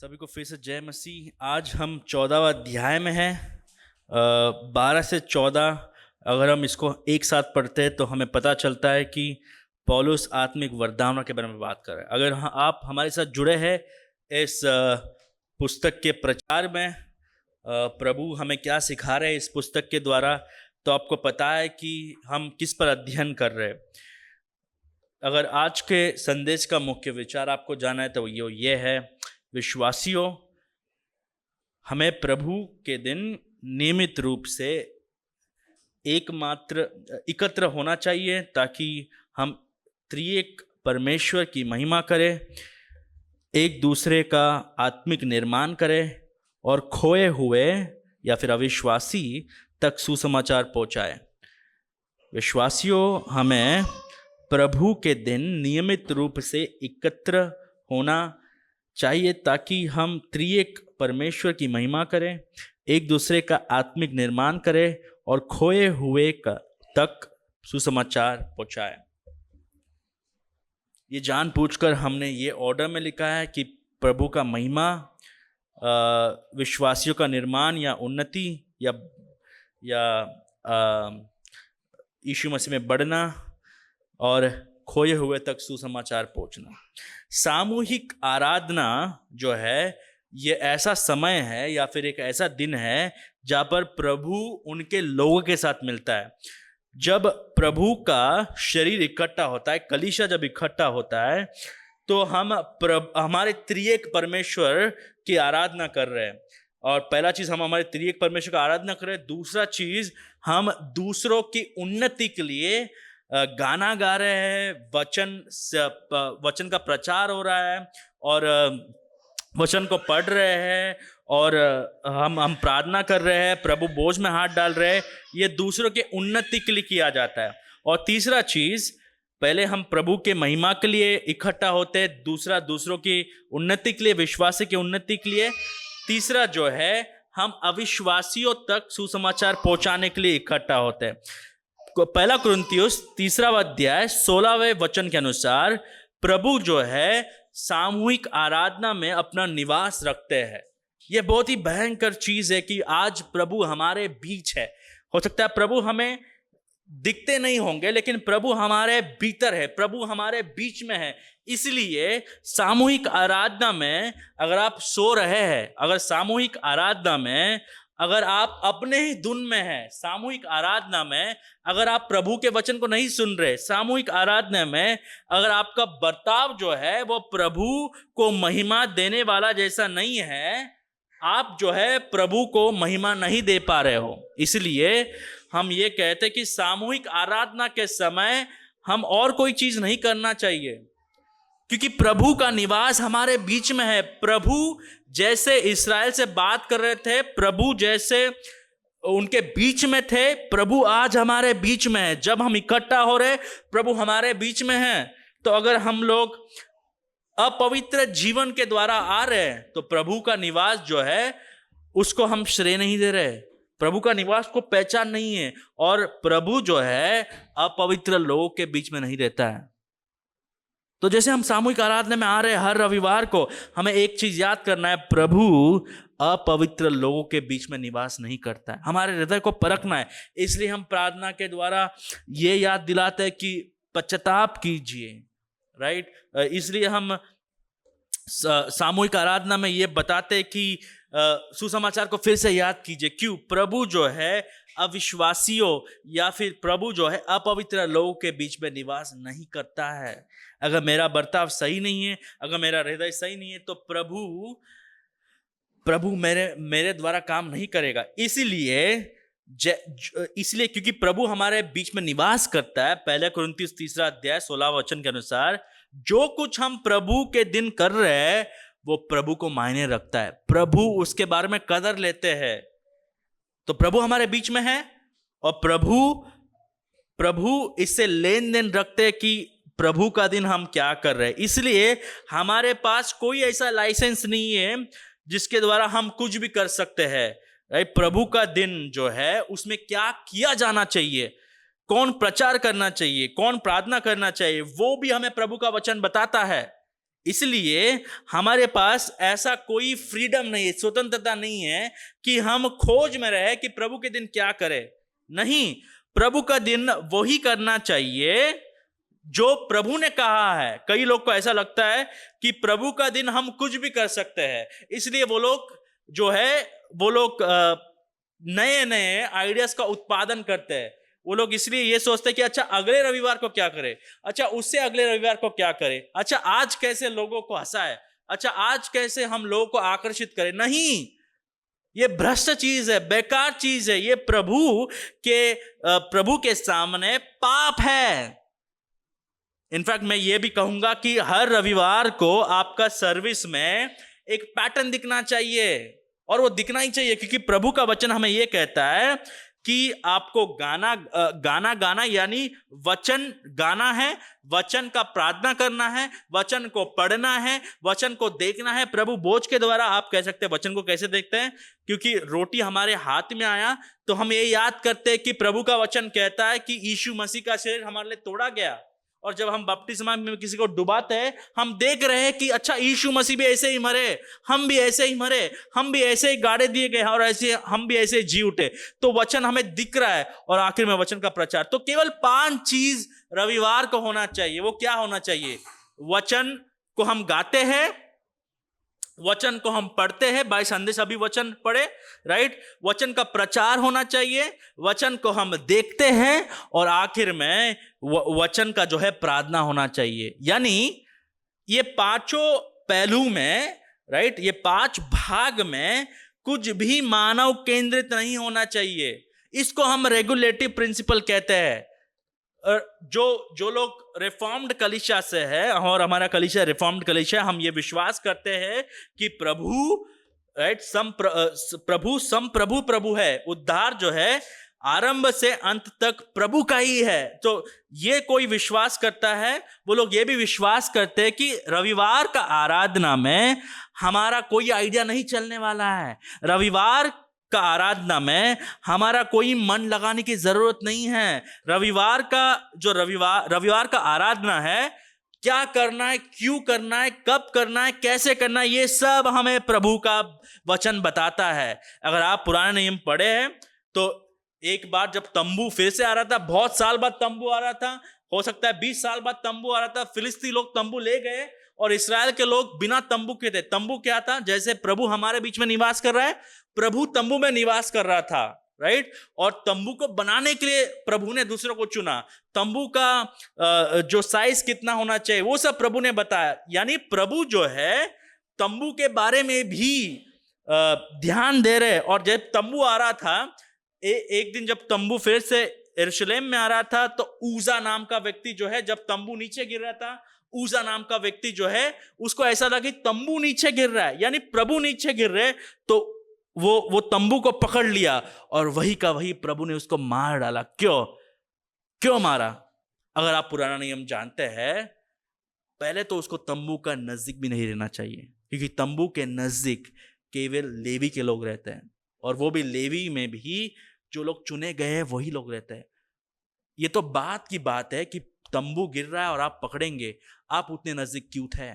सभी को फिर से जय मसीह। आज हम 14वां अध्याय में हैं। 12 से 14 अगर हम इसको एक साथ पढ़ते हैं तो हमें पता चलता है कि पौलुस आत्मिक वरदानों के बारे में बात कर रहे हैं। अगर आप हमारे साथ जुड़े हैं इस पुस्तक के प्रचार में, प्रभु हमें क्या सिखा रहे हैं इस पुस्तक के द्वारा, तो आपको पता है कि हम किस पर अध्ययन कर रहे हैं। अगर आज के संदेश का मुख्य विचार आपको जाना है तो ये है, विश्वासियों, हमें प्रभु के दिन नियमित रूप से एकत्र होना चाहिए ताकि हम त्रिएक परमेश्वर की महिमा करें, एक दूसरे का आत्मिक निर्माण करें और खोए हुए या फिर अविश्वासी तक सुसमाचार पहुंचाएं। विश्वासियों, हमें प्रभु के दिन नियमित रूप से एकत्र होना चाहिए ताकि हम त्रिएक परमेश्वर की महिमा करें, एक दूसरे का आत्मिक निर्माण करें और खोए हुए तक सुसमाचार पहुंचाएं। ये जानबूझकर हमने ये ऑर्डर में लिखा है कि प्रभु का महिमा, विश्वासियों का निर्माण या उन्नति या यीशु मसीह में बढ़ना और खोए हुए तक सुसमाचार पहुंचना। सामूहिक आराधना जो है, ये ऐसा समय है या फिर एक ऐसा दिन है जहाँ पर प्रभु उनके लोगों के साथ मिलता है। जब प्रभु का शरीर इकट्ठा होता है, कलीसिया जब इकट्ठा होता है, तो हम हमारे त्रिएक परमेश्वर की आराधना कर रहे हैं। और पहला चीज, हम हमारे त्रिएक परमेश्वर का आराधना कर रहे हैं। दूसरा चीज, हम दूसरों की उन्नति के लिए गाना गा रहे हैं, वचन का प्रचार हो रहा है और वचन को पढ़ रहे हैं और हम प्रार्थना कर रहे हैं, प्रभु बोझ में हाथ डाल रहे हैं। ये दूसरों के उन्नति के लिए किया जाता है। और तीसरा चीज, पहले हम प्रभु के महिमा के लिए इकट्ठा होते हैं, दूसरा दूसरों की उन्नति के लिए, विश्वासी की उन्नति के लिए, तीसरा जो है हम अविश्वासियों तक सुसमाचार पहुंचाने के लिए इकट्ठा होते हैं। पहला कुरिन्थियोस 3 अध्याय 16वें वचन के अनुसार प्रभु जो है सामूहिक आराधना में अपना निवास रखते हैं। यह बहुत ही भयंकर चीज है कि आज प्रभु हमारे बीच है। हो सकता है प्रभु हमें दिखते नहीं होंगे, लेकिन प्रभु हमारे भीतर है, प्रभु हमारे बीच में है। इसलिए सामूहिक आराधना में अगर आप सो रहे हैं, अगर सामूहिक आराधना में अगर आप अपने ही धुन में हैं, सामूहिक आराधना में अगर आप प्रभु के वचन को नहीं सुन रहे, सामूहिक आराधना में अगर आपका बर्ताव जो है वो प्रभु को महिमा देने वाला जैसा नहीं है, आप जो है प्रभु को महिमा नहीं दे पा रहे हो। इसलिए हम ये कहते हैं कि सामूहिक आराधना के समय हम और कोई चीज नहीं करना चाहिए, क्योंकि प्रभु का निवास हमारे बीच में है। प्रभु जैसे इस्राएल से बात कर रहे थे, प्रभु जैसे उनके बीच में थे, प्रभु आज हमारे बीच में है। जब हम इकट्ठा हो रहे, प्रभु हमारे बीच में है। तो अगर हम लोग अपवित्र जीवन के द्वारा आ रहे हैं तो प्रभु का निवास जो है उसको हम श्रेय नहीं दे रहे, प्रभु का निवास को पहचान नहीं है। और प्रभु जो है अपवित्र लोगों के बीच में नहीं रहता है। तो जैसे हम सामूहिक आराधना में आ रहे हैं हर रविवार को, हमें एक चीज याद करना है, प्रभु अपवित्र लोगों के बीच में निवास नहीं करता है। हमारे हृदय को परखना है। इसलिए हम प्रार्थना के द्वारा ये याद दिलाते हैं कि पश्चाताप कीजिए, राइट। इसलिए हम सामूहिक आराधना में ये बताते हैं कि सुसमाचार को फिर से याद कीजिए। क्यों? प्रभु जो है अविश्वासियों या फिर प्रभु जो है अपवित्र लोगों के बीच में निवास नहीं करता है। अगर मेरा बर्ताव सही नहीं है, अगर मेरा हृदय सही नहीं है, तो प्रभु मेरे द्वारा काम नहीं करेगा। इसलिए क्योंकि प्रभु हमारे बीच में निवास करता है, पहले कुरिन्थियोस 3 अध्याय 16 वचन के अनुसार जो कुछ हम प्रभु के दिन कर रहे हैं वो प्रभु को मायने रखता है, प्रभु उसके बारे में कदर लेते हैं। तो प्रभु हमारे बीच में है और प्रभु इससे लेन देन रखते हैं कि प्रभु का दिन हम क्या कर रहे हैं। इसलिए हमारे पास कोई ऐसा लाइसेंस नहीं है जिसके द्वारा हम कुछ भी कर सकते हैं। प्रभु का दिन जो है उसमें क्या किया जाना चाहिए, कौन प्रचार करना चाहिए, कौन प्रार्थना करना चाहिए, वो भी हमें प्रभु का वचन बताता है। इसलिए हमारे पास ऐसा कोई फ्रीडम नहीं है, स्वतंत्रता नहीं है कि हम खोज में रहे कि प्रभु के दिन क्या करें। नहीं, प्रभु का दिन वही करना चाहिए जो प्रभु ने कहा है। कई लोग को ऐसा लगता है कि प्रभु का दिन हम कुछ भी कर सकते हैं, इसलिए वो लोग जो है वो लोग नए नए आइडियाज का उत्पादन करते हैं। वो लोग इसलिए ये सोचते हैं कि अच्छा अगले रविवार को क्या करें, अच्छा उससे अगले रविवार को क्या करें, अच्छा आज कैसे लोगों को हंसाए, अच्छा आज कैसे हम लोगों को आकर्षित करें। नहीं, ये भ्रष्ट चीज है, बेकार चीज है, ये प्रभु के सामने पाप है। इनफैक्ट मैं ये भी कहूंगा कि हर रविवार को आपका सर्विस में एक पैटर्न दिखना चाहिए, और वो दिखना ही चाहिए, क्योंकि प्रभु का वचन हमें ये कहता है कि आपको गाना यानी वचन गाना है, वचन का प्रार्थना करना है, वचन को पढ़ना है, वचन को देखना है। प्रभु भोज के द्वारा आप कह सकते हैं वचन को कैसे देखते हैं, क्योंकि रोटी हमारे हाथ में आया तो हम ये याद करते हैं कि प्रभु का वचन कहता है कि यीशु मसीह का शरीर हमारे लिए तोड़ा गया। और जब हम बपतिस्मा में किसी को डुबाते हैं, हम देख रहे हैं कि अच्छा यीशु मसीह भी ऐसे ही मरे, हम भी ऐसे ही मरे, हम भी ऐसे ही गाड़े दिए गए और ऐसे हम भी ऐसे जी उठे। तो वचन हमें दिख रहा है, और आखिर में वचन का प्रचार। तो केवल 5 चीज रविवार को होना चाहिए। वो क्या होना चाहिए? वचन को हम गाते हैं, वचन को हम पढ़ते हैं, बाय संदेश अभी वचन पढ़े, राइट। वचन का प्रचार होना चाहिए, वचन को हम देखते हैं, और आखिर में वचन का जो है प्रार्थना होना चाहिए। यानी ये 5 पहलू में, राइट, ये 5 भाग में कुछ भी मानव केंद्रित नहीं होना चाहिए। इसको हम रेगुलेटिव प्रिंसिपल कहते हैं। जो लोग रिफॉर्म्ड कलीसिया से है, और हमारा कलीसिया रिफॉर्म्ड कलीसिया, हम ये विश्वास करते हैं कि प्रभु, राइट, प्रभु है। उद्धार जो है आरंभ से अंत तक प्रभु का ही है। तो ये कोई विश्वास करता है, वो लोग ये भी विश्वास करते हैं कि रविवार का आराधना में हमारा कोई आइडिया नहीं चलने वाला है। रविवार का आराधना में हमारा कोई मन लगाने की जरूरत नहीं है। रविवार का आराधना है, क्या करना है, क्यों करना है, कब करना है, कैसे करना है, ये सब हमें प्रभु का वचन बताता है। अगर आप पुराने नियम पढ़े हैं तो एक बार जब तंबू फिर से आ रहा था, बहुत साल बाद तंबू आ रहा था, हो सकता है 20 साल बाद तंबू आ रहा था, फिलिस्ती लोग तंबू ले गए और इस्राएल के लोग बिना तंबू के थे। तंबू क्या था? जैसे प्रभु हमारे बीच में निवास कर रहा है, प्रभु तंबू में निवास कर रहा था, राइट। और तंबू को बनाने के लिए प्रभु ने दूसरों को चुना। तंबू का जो साइज कितना होना चाहिए वो सब प्रभु ने बताया। यानी प्रभु जो है तंबू के बारे में भी ध्यान दे रहे। और जब तंबू आ रहा था, एक दिन जब तंबू फिर से यरूशलेम में आ रहा था, तो ऊजा नाम का व्यक्ति जो है, जब तंबू नीचे गिर रहा था, ऊजा नाम का व्यक्ति जो है उसको ऐसा था कि तंबू नीचे गिर रहा है, यानी प्रभु नीचे गिर रहे, तो वो तंबू को पकड़ लिया और वही का वही प्रभु ने उसको मार डाला। क्यों मारा? अगर आप पुराना नियम जानते हैं, पहले तो उसको तंबू का नजदीक भी नहीं रहना चाहिए, क्योंकि तंबू के नजदीक केवल लेवी के लोग रहते हैं, और वो भी लेवी में भी जो लोग चुने गए हैं वही लोग रहते हैं। ये तो बात की बात है कि तंबू गिर रहा है और आप पकड़ेंगे, आप उतने नजदीक क्यों थे?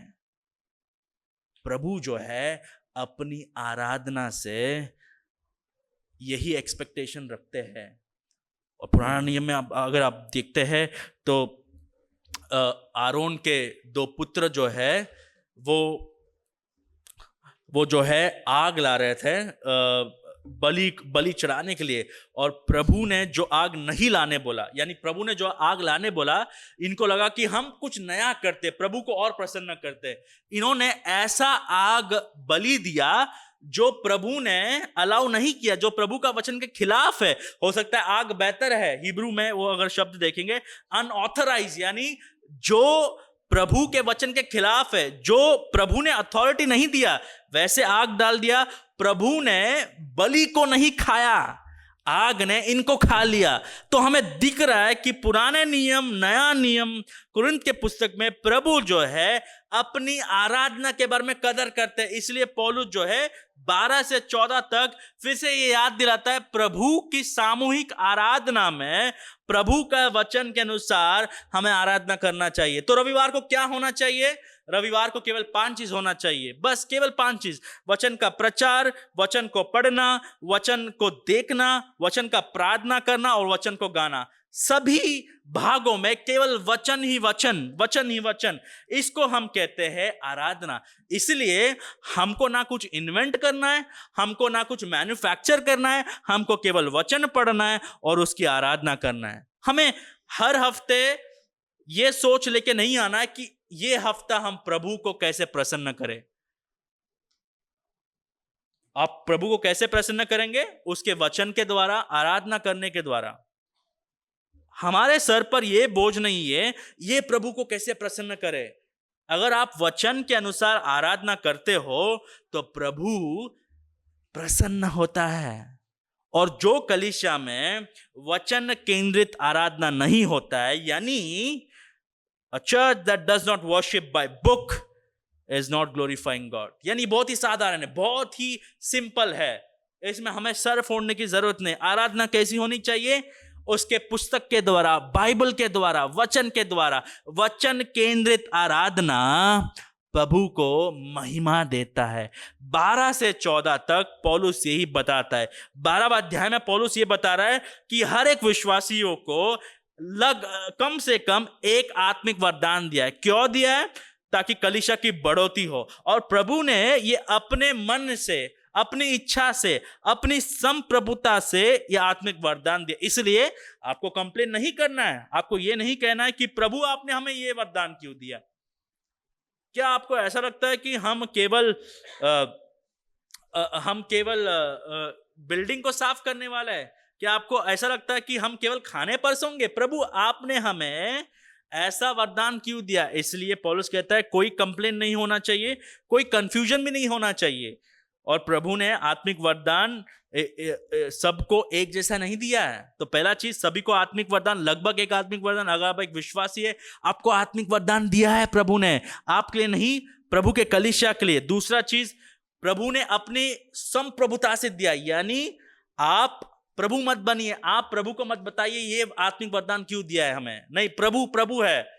प्रभु जो है अपनी आराधना से यही एक्सपेक्टेशन रखते हैं। और पुराना नियम में अगर आप देखते हैं तो आरोन के 2 पुत्र जो है वो जो है आग ला रहे थे बलि चढ़ाने के लिए, और प्रभु ने जो आग नहीं लाने बोला, यानी प्रभु ने जो आग लाने बोला, इनको लगा कि हम कुछ नया करते, प्रभु को और प्रसन्न करते। इन्होंने ऐसा आग बलि दिया जो प्रभु ने अलाउ नहीं किया, जो प्रभु का वचन के खिलाफ है। हो सकता है आग बेहतर है, हिब्रू में वो अगर शब्द देखेंगे अनऑथराइज, यानी जो प्रभु के वचन के खिलाफ है, जो प्रभु ने अथॉरिटी नहीं दिया, वैसे आग डाल दिया। प्रभु ने बलि को नहीं खाया, आग ने इनको खा लिया। तो हमें दिख रहा है कि पुराने नियम, नया नियम, कुरिन्थ के पुस्तक में प्रभु जो है अपनी आराधना के बारे में कदर करते हैं। इसलिए पौलुस जो है 12 से 14 तक फिर से ये याद दिलाता है, प्रभु की सामूहिक आराधना में प्रभु का वचन के अनुसार हमें आराधना करना चाहिए। तो रविवार को क्या होना चाहिए? रविवार को केवल 5 चीज होना चाहिए, बस केवल 5 चीज। वचन का प्रचार, वचन को पढ़ना, वचन को देखना, वचन का प्रार्थना करना और वचन को गाना। सभी भागों में केवल वचन ही वचन, वचन ही वचन। इसको हम कहते हैं आराधना। इसलिए हमको ना कुछ इन्वेंट करना है, हमको ना कुछ मैन्युफैक्चर करना है, हमको केवल वचन पढ़ना है और उसकी आराधना करना है। हमें हर हफ्ते ये सोच लेके नहीं आना है कि ये हफ्ता हम प्रभु को कैसे प्रसन्न करें। आप प्रभु को कैसे प्रसन्न करेंगे? उसके वचन के द्वारा, आराधना करने के द्वारा। हमारे सर पर यह बोझ नहीं है ये प्रभु को कैसे प्रसन्न करे। अगर आप वचन के अनुसार आराधना करते हो तो प्रभु प्रसन्न होता है। और जो कलीसिया में वचन केंद्रित आराधना नहीं होता है, यानी a church that does not worship by book is not glorifying God, यानी बहुत ही साधारण है, बहुत ही सिंपल है, इसमें हमें सर फोड़ने की जरूरत नहीं। आराधना कैसी होनी चाहिए? उसके पुस्तक के द्वारा, बाइबल के द्वारा, वचन के द्वारा। वचन केंद्रित आराधना प्रभु को महिमा देता है। 12 से 14 तक पौलुस यही बताता है। 12वां अध्याय में पौलुस ये बता रहा है कि हर एक विश्वासियों को कम से कम एक आत्मिक वरदान दिया है। क्यों दिया है? ताकि कलीसिया की बढ़ोतरी हो। और प्रभु ने ये अपने मन से, अपनी इच्छा से, अपनी संप्रभुता से यह आत्मिक वरदान दिया। इसलिए आपको कंप्लेन नहीं करना है, आपको यह नहीं कहना है कि प्रभु आपने हमें यह वरदान क्यों दिया। क्या आपको ऐसा लगता है कि हम केवल बिल्डिंग को साफ करने वाला है? क्या आपको ऐसा लगता है कि हम केवल खाने परसोंगे? प्रभु आपने हमें ऐसा वरदान क्यों दिया? इसलिए पौलुस कहता है कोई कंप्लेन नहीं होना चाहिए, कोई कंफ्यूजन भी नहीं होना चाहिए। और प्रभु ने आत्मिक वरदान सबको एक जैसा नहीं दिया है। तो पहला चीज, सभी को आत्मिक वरदान, लगभग एक आत्मिक वरदान। अगर आप एक विश्वासी है, आपको आत्मिक वरदान दिया है प्रभु ने, आपके लिए नहीं, प्रभु के कलीसिया के लिए। दूसरा चीज, प्रभु ने अपनी संप्रभुता से दिया, यानी आप प्रभु मत बनिए, आप प्रभु को मत बताइए ये आत्मिक वरदान क्यों दिया है हमें। नहीं, प्रभु प्रभु है,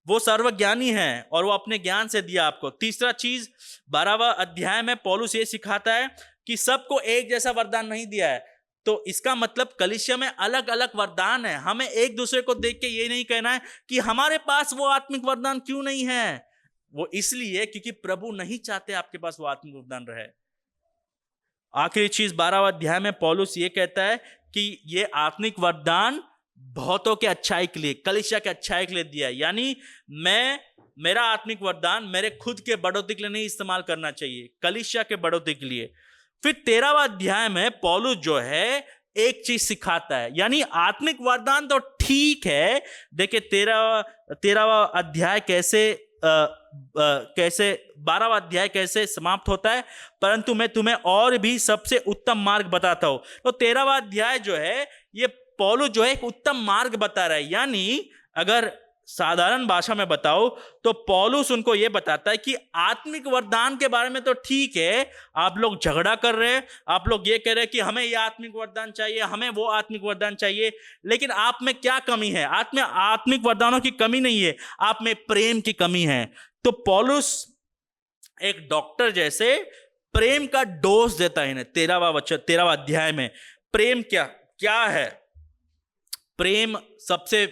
वो सर्वज्ञानी है और वो अपने ज्ञान से दिया आपको। तीसरा चीज, 12वां अध्याय में पौलुस ये सिखाता है कि सबको एक जैसा वरदान नहीं दिया है। तो इसका मतलब कलीसिया में अलग अलग वरदान है। हमें एक दूसरे को देख के ये नहीं कहना है कि हमारे पास वो आत्मिक वरदान क्यों नहीं है। वो इसलिए क्योंकि प्रभु नहीं चाहते आपके पास वो आत्मिक वरदान रहे। आखिरी चीज, 12वां अध्याय में पौलुस ये कहता है कि ये आत्मिक वरदान बहुतों के अच्छाई के लिए, कलीसिया के अच्छाई के लिए दिया। यानी मेरा आत्मिक वरदान मेरे खुद के बढ़ोतरी के लिए नहीं इस्तेमाल करना चाहिए, कलीसिया के बढ़ोतरी के लिए। फिर 13वां अध्याय में पौलुस जो है एक चीज सिखाता है, यानी आत्मिक वरदान तो ठीक है। देखिए 13वां अध्याय कैसे 12वां अध्याय कैसे समाप्त होता है, परंतु मैं तुम्हें और भी सबसे उत्तम मार्ग बताता हूं। तो 13वां अध्याय जो है ये पौलुस जो है एक उत्तम मार्ग बता रहा है। यानी अगर साधारण भाषा में बताओ तो पौलुस उनको यह बताता है कि आत्मिक वरदान के बारे में तो ठीक है, आप लोग झगड़ा कर रहे हैं, आप लोग ये कह रहे हैं कि हमें यह आत्मिक वरदान चाहिए, हमें वो आत्मिक वरदान चाहिए, लेकिन आप में क्या कमी है? आत्मिक वरदानों की कमी नहीं है, आप में प्रेम की कमी है। तो पौलुस एक डॉक्टर जैसे प्रेम का डोज देता है। 13वां अध्याय में प्रेम क्या है? प्रेम सबसे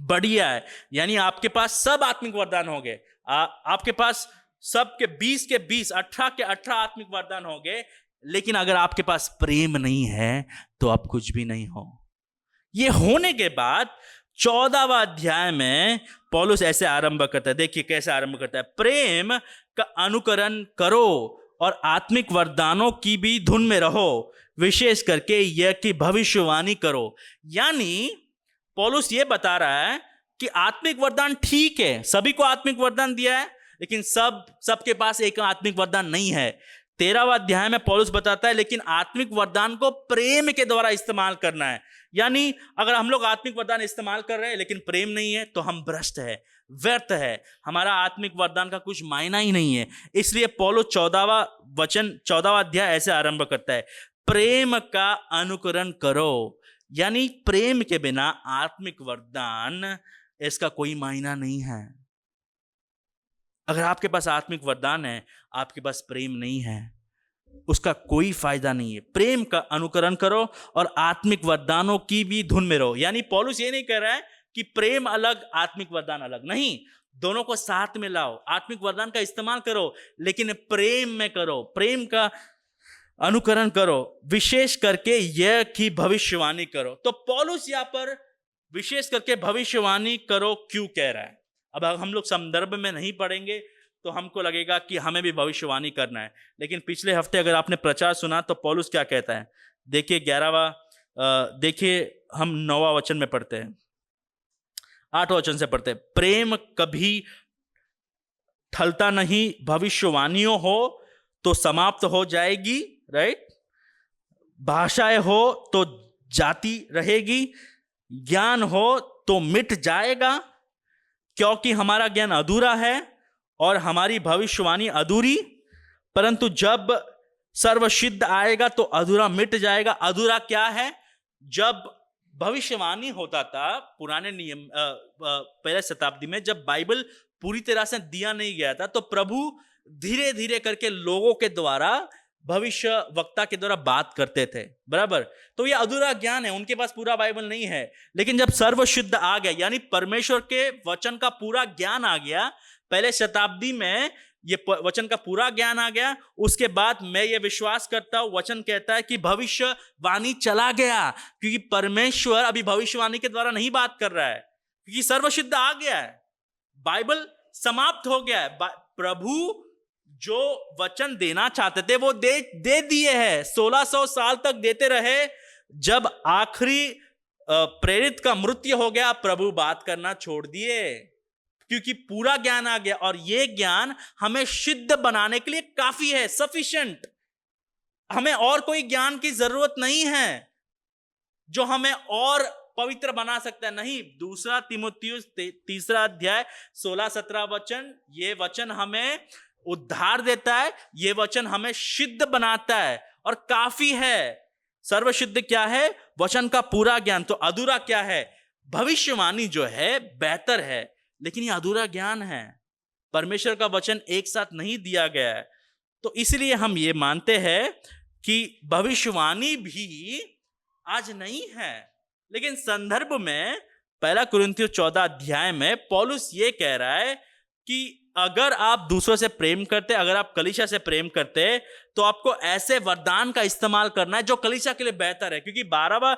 बढ़िया है। यानी आपके पास सब आत्मिक वरदान हो गए, आपके पास सब के 20 के 20, 18 के 18 आत्मिक वरदान हो गए, लेकिन अगर आपके पास प्रेम नहीं है तो आप कुछ भी नहीं हो। ये होने के बाद 14वां अध्याय में पौलुस ऐसे आरंभ करता है। देखिए कैसे आरंभ करता है, प्रेम का अनुकरण करो और आत्मिक वरदानों की भी धुन में रहो, विशेष करके यह कि भविष्यवाणी करो। यानी पौलुस ये बता रहा है कि आत्मिक वरदान ठीक है, सभी को आत्मिक वरदान दिया है, लेकिन सबके पास एक आत्मिक वरदान नहीं है। 13वां अध्याय में पौलुस बताता है लेकिन आत्मिक वरदान को प्रेम के द्वारा इस्तेमाल करना है। यानी अगर हम लोग आत्मिक वरदान इस्तेमाल कर रहे हैं लेकिन प्रेम नहीं है तो हम भ्रष्ट है, व्यर्थ है, हमारा आत्मिक वरदान का कुछ मायना ही नहीं है। इसलिए पौलुस 14वां अध्याय ऐसे आरंभ करता है, प्रेम का अनुकरण करो। यानी प्रेम के बिना आत्मिक वरदान इसका कोई मायना नहीं है। अगर आपके पास आत्मिक वरदान है, आपके पास प्रेम नहीं है, उसका कोई फायदा नहीं है। प्रेम का अनुकरण करो और आत्मिक वरदानों की भी धुन में रहो। यानी पौलुस ये नहीं कह रहा है कि प्रेम अलग आत्मिक वरदान अलग, नहीं, दोनों को साथ में लाओ। आत्मिक वरदान का इस्तेमाल करो, लेकिन प्रेम में करो, प्रेम का अनुकरण करो, विशेष करके यह कि भविष्यवाणी करो। तो पौलुस यहां पर विशेष करके भविष्यवाणी करो क्यों कह रहा है? अब हम लोग संदर्भ में नहीं पढ़ेंगे तो हमको लगेगा कि हमें भी भविष्यवाणी करना है, लेकिन पिछले हफ्ते अगर आपने प्रचार सुना तो पौलुस क्या कहता है, देखिए 11वां, देखिए हम 9वां वचन में पढ़ते हैं, 8वां वचन से पढ़ते हैं। प्रेम कभी ठलता नहीं, भविष्यवाणियों हो तो समाप्त हो जाएगी, राइट, भाषाएं हो तो जाती रहेगी, ज्ञान हो तो मिट जाएगा, क्योंकि हमारा ज्ञान अधूरा है और हमारी भविष्यवाणी अधूरी। परंतु जब सर्वसिद्ध आएगा तो अधूरा मिट जाएगा। अधूरा क्या है? जब भविष्यवाणी होता था पुराने नियम, पहले शताब्दी में, जब बाइबल पूरी तरह से दिया नहीं गया था, तो प्रभु धीरे धीरे करके लोगों के द्वारा, भविष्य वक्ता के द्वारा बात करते थे, बराबर। तो ये अधूरा ज्ञान है, उनके पास पूरा बाइबल नहीं है। लेकिन जब सर्वशुद्ध आ गया, यानी परमेश्वर के वचन का पूरा ज्ञान आ गया, पहले शताब्दी में ये वचन का पूरा ज्ञान आ गया, उसके बाद मैं ये विश्वास करता हूं, वचन कहता है कि भविष्यवाणी चला गया, क्योंकि परमेश्वर अभी भविष्यवाणी के द्वारा नहीं बात कर रहा है, क्योंकि सर्वशुद्ध आ गया है, बाइबल समाप्त हो गया है। प्रभु जो वचन देना चाहते थे वो दे दिए हैं, 1600 साल तक देते रहे। जब आखिरी प्रेरित का मृत्यु हो गया, प्रभु बात करना छोड़ दिए, क्योंकि पूरा ज्ञान आ गया, और ये ज्ञान हमें सिद्ध बनाने के लिए काफी है, सफिशिएंट। हमें और कोई ज्ञान की जरूरत नहीं है जो हमें और पवित्र बना सकता है, नहीं। 2 तीमुथियुस 3 अध्याय 16-17 वचन, ये वचन हमें उद्धार देता है, ये वचन हमें सिद्ध बनाता है और काफी है। सर्वसिद्ध क्या है? वचन का पूरा ज्ञान। तो अधूरा क्या है? भविष्यवाणी जो है बेहतर है, लेकिन ये अधूरा ज्ञान है, परमेश्वर का वचन एक साथ नहीं दिया गया है। तो इसलिए हम ये मानते हैं कि भविष्यवाणी भी आज नहीं है। लेकिन संदर्भ में 1 कुरिन्थियों 14 अध्याय में पौलुस ये कह रहा है कि अगर आप दूसरों से प्रेम करते, अगर आप कलीसिया से प्रेम करते, तो आपको ऐसे वरदान का इस्तेमाल करना है जो कलीसिया के लिए बेहतर है। क्योंकि 12वां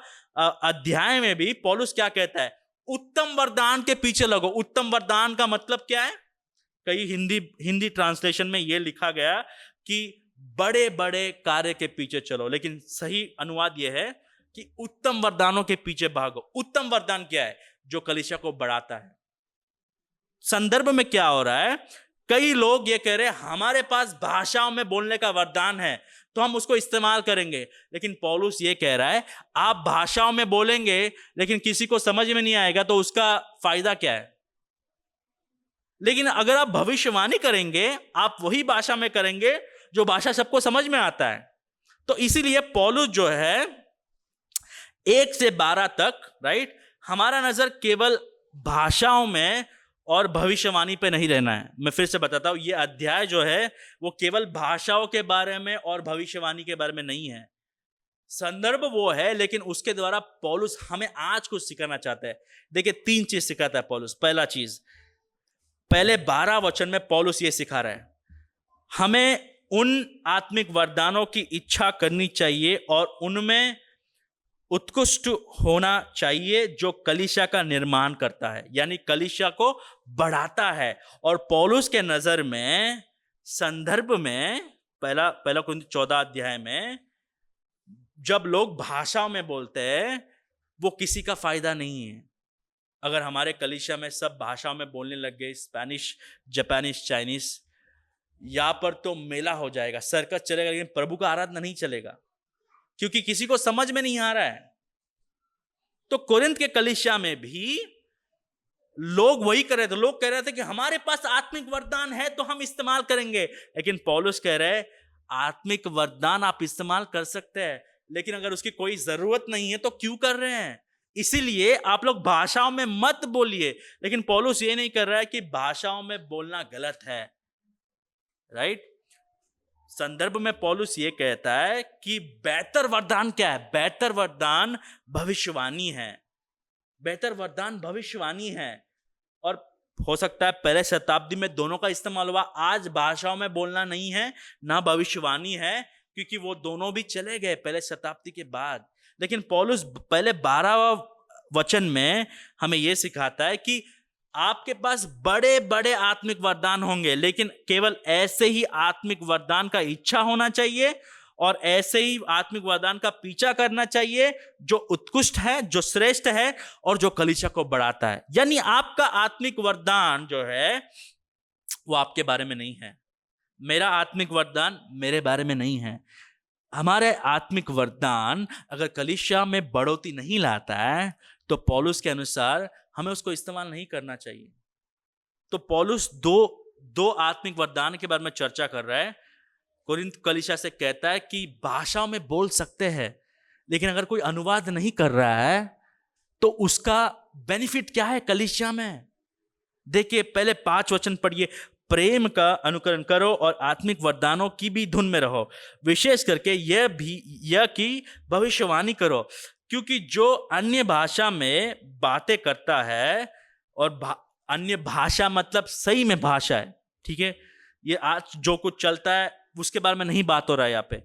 अध्याय में भी पौलुस क्या कहता है? उत्तम वरदान के पीछे लगो। उत्तम वरदान का मतलब क्या है? कई हिंदी ट्रांसलेशन में यह लिखा गया कि बड़े बड़े कार्य के पीछे चलो, लेकिन सही अनुवाद यह है कि उत्तम वरदानों के पीछे भागो। उत्तम वरदान क्या है? जो कलीसिया को बढ़ाता है। संदर्भ में क्या हो रहा है? कई लोग ये कह रहे हैं हमारे पास भाषाओं में बोलने का वरदान है तो हम उसको इस्तेमाल करेंगे, लेकिन पौलुस ये कह रहा है आप भाषाओं में बोलेंगे लेकिन किसी को समझ में नहीं आएगा तो उसका फायदा क्या है? लेकिन अगर आप भविष्यवाणी करेंगे, आप वही भाषा में करेंगे जो भाषा सबको समझ में आता है। तो इसीलिए पौलुस जो है 1 से 12 तक, राइट, हमारा नजर केवल भाषाओं में और भविष्यवाणी पे नहीं रहना है। मैं फिर से बताता हूं, ये अध्याय जो है वो केवल भाषाओं के बारे में और भविष्यवाणी के बारे में नहीं है। संदर्भ वो है, लेकिन उसके द्वारा पौलुस हमें आज कुछ सिखाना चाहता है। देखिए 3 चीज सिखाता है पौलुस। पहला चीज, पहले 12 वचन में पौलुस ये सिखा रहा है हमें उन आत्मिक वरदानों की इच्छा करनी चाहिए और उनमें उत्कृष्ट होना चाहिए जो कलीसिया का निर्माण करता है, यानी कलीसिया को बढ़ाता है। और पौलुस के नजर में, संदर्भ में, पहला कुरिन्थियों 14 अध्याय में जब लोग भाषाओं में बोलते हैं वो किसी का फायदा नहीं है। अगर हमारे कलीसिया में सब भाषाओं में बोलने लग गए, स्पेनिश, जापानीज, चाइनीज, यहां पर तो मेला हो जाएगा, सर्कस चलेगा, लेकिन प्रभु का आराधना नहीं चलेगा, क्योंकि किसी को समझ में नहीं आ रहा है। तो कोरिन्थ के कलीसिया में भी लोग वही कर रहे थे। लोग कह रहे थे कि हमारे पास आत्मिक वरदान है तो हम इस्तेमाल करेंगे, लेकिन पौलुस कह रहे हैं आत्मिक वरदान आप इस्तेमाल कर सकते हैं, लेकिन अगर उसकी कोई जरूरत नहीं है तो क्यों कर रहे हैं? इसीलिए आप लोग भाषाओं में मत बोलिए। लेकिन पौलुस ये नहीं कर रहा है कि भाषाओं में बोलना गलत है, राइट। संदर्भ में पौलुस ये कहता है कि बेहतर वरदान क्या है? बेहतर वरदान भविष्यवाणी है। बेहतर वरदान भविष्यवाणी है। और हो सकता है पहले शताब्दी में दोनों का इस्तेमाल हुआ। आज भाषाओं में बोलना नहीं है, ना भविष्यवाणी है, क्योंकि वो दोनों भी चले गए पहले शताब्दी के बाद। लेकिन पौलुस पहले 12वां वचन में हमें यह सिखाता है कि आपके पास बड़े बड़े आत्मिक वरदान होंगे, लेकिन केवल ऐसे ही आत्मिक वरदान का इच्छा होना चाहिए और ऐसे ही आत्मिक वरदान का पीछा करना चाहिए जो उत्कृष्ट है, जो श्रेष्ठ है और जो कलीसिया को बढ़ाता है। यानी आपका आत्मिक वरदान जो है वो आपके बारे में नहीं है। मेरा आत्मिक वरदान मेरे बारे में नहीं है। हमारे आत्मिक वरदान अगर कलीसिया में बढ़ोतरी नहीं लाता है तो पौलुस के अनुसार हमें उसको इस्तेमाल नहीं करना चाहिए। तो पौलुस दो आत्मिक वरदान के बारे में चर्चा कर रहा है। कोरिन्थ कलीसिया से कहता है कि भाषाओं में बोल सकते हैं, लेकिन अगर कोई अनुवाद नहीं कर रहा है तो उसका बेनिफिट क्या है कलीसिया में? देखिए, पहले 5 वचन पढ़िए। प्रेम का अनुकरण करो और आत्मिक वरदानों की भी धुन में रहो, विशेष करके यह कि भविष्यवाणी करो, क्योंकि जो अन्य भाषा में बातें करता है, और अन्य भाषा मतलब सही में भाषा है, ठीक है, ये आज जो कुछ चलता है उसके बारे में नहीं बात हो रहा है यहाँ पे।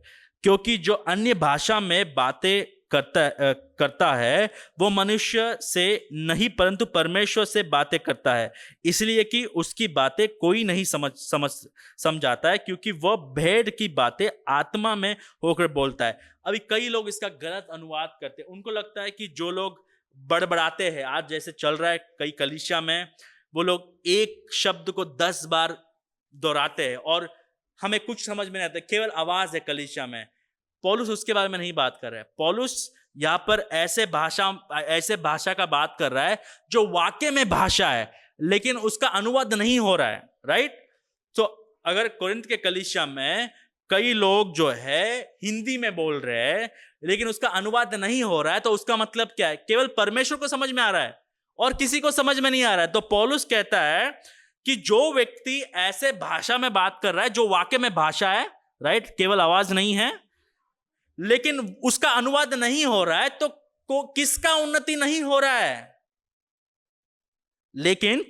क्योंकि जो अन्य भाषा में बातें करता है वो मनुष्य से नहीं परंतु परमेश्वर से बातें करता है, इसलिए कि उसकी बातें कोई नहीं समझाता है, क्योंकि वह भेड़ की बातें आत्मा में होकर बोलता है। अभी कई लोग इसका गलत अनुवाद करते हैं। उनको लगता है कि जो लोग बड़बड़ाते हैं, आज जैसे चल रहा है कई कलीसिया में, वो लोग एक शब्द को 10 बार दोहराते हैं और हमें कुछ समझ में नहीं आता, केवल आवाज है कलीसिया में। पौलुस उसके बारे में नहीं बात कर रहा है। पौलुस यहाँ पर ऐसे भाषा का बात कर रहा है जो वाक्य में भाषा है, लेकिन उसका अनुवाद नहीं हो रहा है, राइट। तो अगर कोरिन्थ के कलीसिया में कई लोग जो है हिंदी में बोल रहे हैं लेकिन उसका अनुवाद नहीं हो रहा है, तो उसका मतलब क्या है? केवल परमेश्वर को समझ में आ रहा है और किसी को समझ में नहीं आ रहा है। तो पौलुस कहता है कि जो व्यक्ति ऐसे भाषा में बात कर रहा है जो वाक्य में भाषा है, राइट, केवल आवाज नहीं है, लेकिन उसका अनुवाद नहीं हो रहा है, तो किसका उन्नति नहीं हो रहा है? लेकिन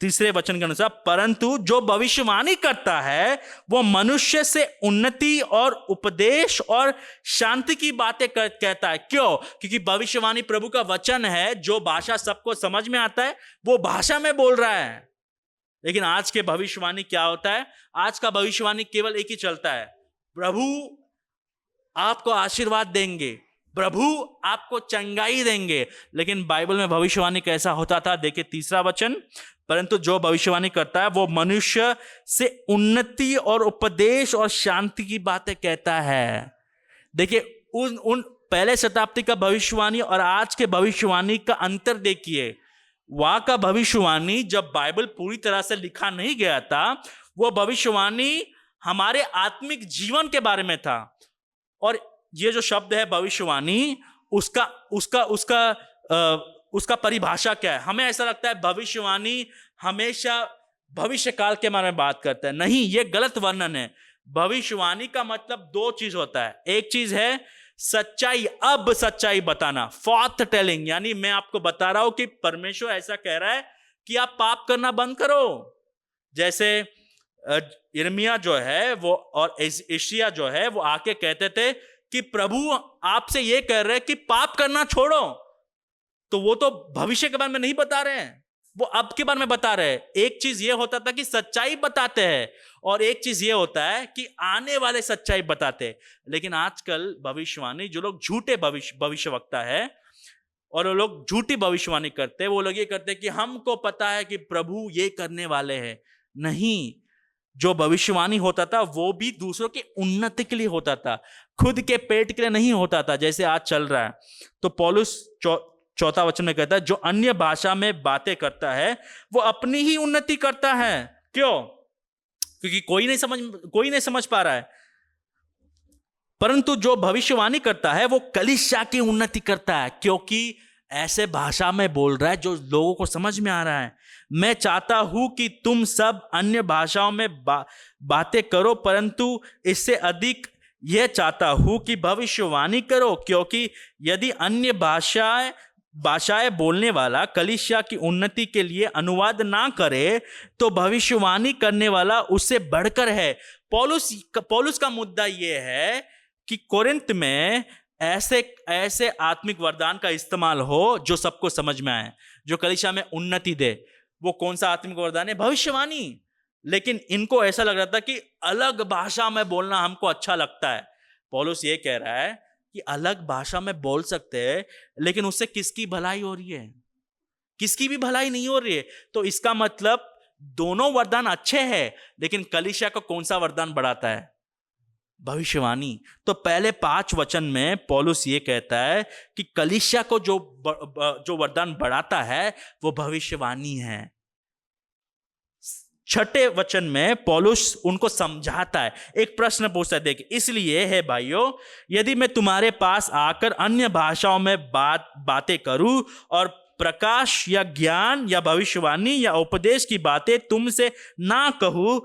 तीसरे वचन के अनुसार, परंतु जो भविष्यवाणी करता है वो मनुष्य से उन्नति और उपदेश और शांति की बातें कहता है। क्यों? क्योंकि भविष्यवाणी प्रभु का वचन है, जो भाषा सबको समझ में आता है वो भाषा में बोल रहा है। लेकिन आज के भविष्यवाणी क्या होता है? आज का भविष्यवाणी केवल एक ही चलता है, प्रभु आपको आशीर्वाद देंगे, प्रभु आपको चंगाई देंगे। लेकिन बाइबल में भविष्यवाणी कैसा होता था? देखिए 3 वचन, परंतु जो भविष्यवाणी करता है वो मनुष्य से उन्नति और उपदेश और शांति की बातें कहता है। देखिए उन पहले शताब्दी का भविष्यवाणी और आज के भविष्यवाणी का अंतर देखिए। वहां का भविष्यवाणी जब बाइबल पूरी तरह से लिखा नहीं गया था, वो भविष्यवाणी हमारे आत्मिक जीवन के बारे में था। और ये जो शब्द है भविष्यवाणी, उसका परिभाषा क्या है? हमें ऐसा लगता है भविष्यवाणी हमेशा भविष्य काल के बारे में बात करता है। नहीं, ये गलत वर्णन है। भविष्यवाणी का मतलब 2 चीज होता है। एक चीज है सच्चाई, अब सच्चाई बताना, फॉर्थ टेलिंग, यानी मैं आपको बता रहा हूं कि परमेश्वर ऐसा कह रहा है कि आप पाप करना बंद करो। जैसे यिर्मयाह जो है वो और यशायाह जो है वो आके कहते थे कि प्रभु आपसे ये कह रहे हैं कि पाप करना छोड़ो। तो वो तो भविष्य के बारे में नहीं बता रहे हैं, वो अब के बारे में बता रहे हैं। एक चीज ये होता था कि सच्चाई बताते हैं और एक चीज ये होता है कि आने वाले सच्चाई बताते हैं। लेकिन आजकल भविष्यवाणी, जो लोग झूठे भविष्यवक्ता है और वो लोग झूठी भविष्यवाणी करते हैं, वो लोग ये करते हैं कि हमको पता है कि प्रभु ये करने वाले हैं। नहीं, जो भविष्यवाणी होता था वो भी दूसरों की उन्नति के लिए होता था, खुद के पेट के लिए नहीं होता था जैसे आज चल रहा है। तो पौलुस 4 वचन में कहता है, जो अन्य भाषा में बातें करता है वो अपनी ही उन्नति करता है। क्यों? क्योंकि कोई नहीं समझ पा रहा है। परंतु जो भविष्यवाणी करता है वो कलीसिया की उन्नति करता है, क्योंकि ऐसे भाषा में बोल रहा है जो लोगों को समझ में आ रहा है। मैं चाहता हूं कि तुम सब अन्य भाषाओं में बातें करो, परंतु इससे अधिक यह चाहता हूं कि भविष्यवाणी करो, क्योंकि यदि अन्य भाषाएं बोलने वाला कलीसिया की उन्नति के लिए अनुवाद ना करे तो भविष्यवाणी करने वाला उससे बढ़कर है। पौलुस का मुद्दा यह है कि कोरिन्थ में ऐसे आत्मिक वरदान का इस्तेमाल हो जो सबको समझ में आए, जो कलीसिया में उन्नति दे। वो कौन सा आत्मिक वरदान है? भविष्यवाणी। लेकिन इनको ऐसा लग रहा था कि अलग भाषा में बोलना हमको अच्छा लगता है। पौलुस ये कह रहा है कि अलग भाषा में बोल सकते हैं, लेकिन उससे किसकी भलाई हो रही है? किसकी भी भलाई नहीं हो रही है। तो इसका मतलब दोनों वरदान अच्छे हैं, लेकिन कलीसिया को कौन सा वरदान बढ़ाता है? भविष्यवाणी। तो पहले 5 वचन में पौलुस ये कहता है कि कलीसिया को जो वरदान बढ़ाता है वो भविष्यवाणी है। 6 वचन में पौलुस उनको समझाता है, एक प्रश्न पूछता है। देखिए, इसलिए है भाइयों, यदि मैं तुम्हारे पास आकर अन्य भाषाओं में बातें करूं और प्रकाश या ज्ञान या भविष्यवाणी या उपदेश की बातें तुमसे ना कहूं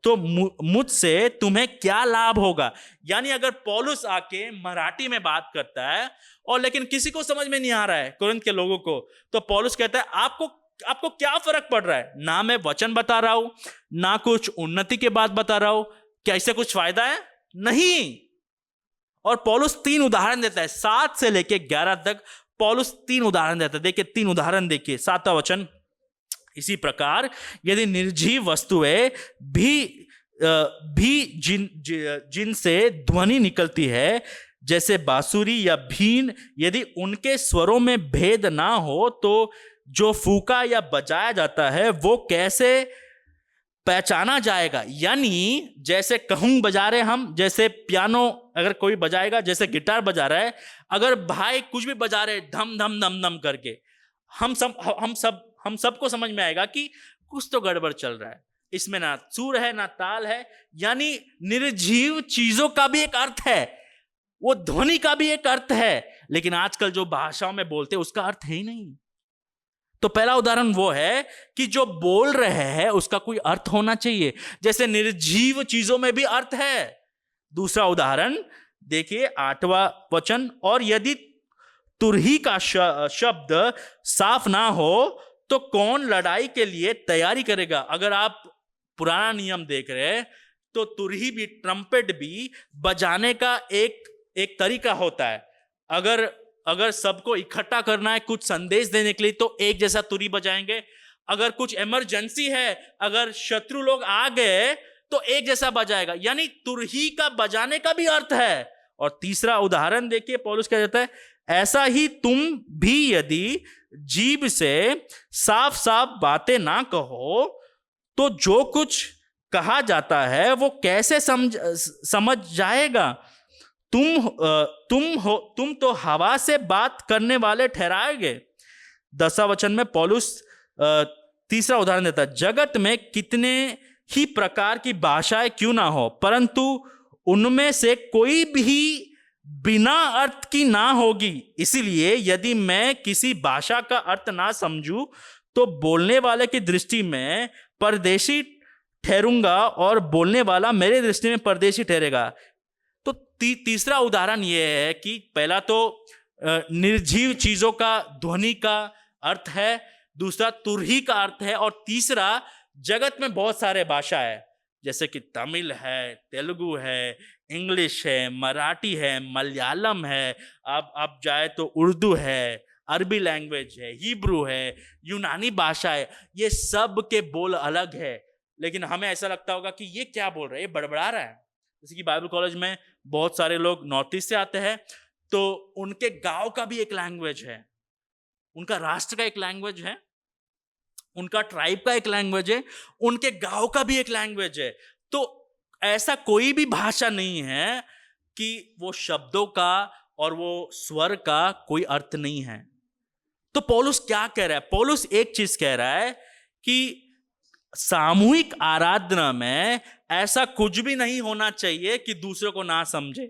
तो मुझसे तुम्हें क्या लाभ होगा? यानी अगर पौलुस आके मराठी में बात करता है और लेकिन किसी को समझ में नहीं आ रहा है, कोरिन्थ के लोगों को, तो पौलुस कहता है आपको क्या फर्क पड़ रहा है? ना मैं वचन बता रहा हूं, ना कुछ उन्नति के बात बता रहा हूं, क्या इससे कुछ फायदा है? नहीं। और पौलुस 3 उदाहरण देता है, 7 से लेके 11 तक पौलुस 3 उदाहरण देता है। देखिए 3 उदाहरण देखिए। 7वां वचन, इसी प्रकार यदि निर्जीव वस्तुएं भी जिनसे ध्वनि निकलती है, जैसे बांसुरी या बीन, यदि उनके स्वरों में भेद ना हो तो जो फूका या बजाया जाता है वो कैसे पहचाना जाएगा? यानी जैसे कहूं बजा रहे हम, जैसे पियानो अगर कोई बजाएगा, जैसे गिटार बजा रहा है, अगर भाई कुछ भी बजा रहे धम धम धम धम करके, हम सबको समझ में आएगा कि कुछ तो गड़बड़ चल रहा है, इसमें ना सुर है ना ताल है। यानी निर्जीव चीजों का भी एक अर्थ है, वो ध्वनि का भी एक अर्थ है, लेकिन आजकल जो भाषाओं में बोलते हैं उसका अर्थ है ही नहीं। तो पहला उदाहरण वो है कि जो बोल रहे हैं उसका कोई अर्थ होना चाहिए, जैसे निर्जीव चीजों में भी अर्थ है। दूसरा उदाहरण देखिए 8वां वचन, और यदि तुरही का शब्द साफ ना हो तो कौन लड़ाई के लिए तैयारी करेगा? अगर आप पुराना नियम देख रहे हैं तो तुरही भी, ट्रम्पेट भी बजाने का एक तरीका होता है। अगर सबको इकट्ठा करना है कुछ संदेश देने के लिए तो एक जैसा तुरही बजाएंगे। अगर कुछ इमरजेंसी है, अगर शत्रु लोग आ गए तो एक जैसा बजाएगा। यानी तुरही का बजाने का भी अर्थ है। और तीसरा उदाहरण देखिए, पौलुस क्या कहता है, ऐसा ही तुम भी यदि जीभ से साफ साफ बातें ना कहो तो जो कुछ कहा जाता है वो कैसे समझ जाएगा? तुम तो हवा से बात करने वाले ठहराए गए। 10वां वचन में पौलुस तीसरा उदाहरण देता है, जगत में कितने ही प्रकार की भाषाएं क्यों ना हो, परंतु उनमें से कोई भी बिना अर्थ की ना होगी। इसीलिए यदि मैं किसी भाषा का अर्थ ना समझूं तो बोलने वाले की दृष्टि में परदेशी ठहरूंगा और बोलने वाला मेरे दृष्टि में परदेशी ठहरेगा। तो तीसरा उदाहरण यह है कि पहला तो निर्जीव चीजों का ध्वनि का अर्थ है, दूसरा तुरही का अर्थ है, और तीसरा जगत में बहुत सारे भाषा है, जैसे कि तमिल है, तेलुगु है, इंग्लिश है, मराठी है, मलयालम है, आप जाए तो उर्दू है, अरबी लैंग्वेज है, हिब्रू है, यूनानी भाषा है। ये सब के बोल अलग है, लेकिन हमें ऐसा लगता होगा कि ये क्या बोल रहा है, ये बड़बड़ा रहा है। जैसे कि बाइबल कॉलेज में बहुत सारे लोग नॉर्थ ईस्ट से आते हैं, तो उनके गांव का भी एक लैंग्वेज है, उनका राष्ट्र का एक लैंग्वेज है, उनका ट्राइब का एक लैंग्वेज है, उनके गांव का भी एक लैंग्वेज है। तो ऐसा कोई भी भाषा नहीं है कि वो शब्दों का और वो स्वर का कोई अर्थ नहीं है। तो पौलुस क्या कह रहा है? पौलुस एक चीज कह रहा है कि सामूहिक आराधना में ऐसा कुछ भी नहीं होना चाहिए कि दूसरों को ना समझे।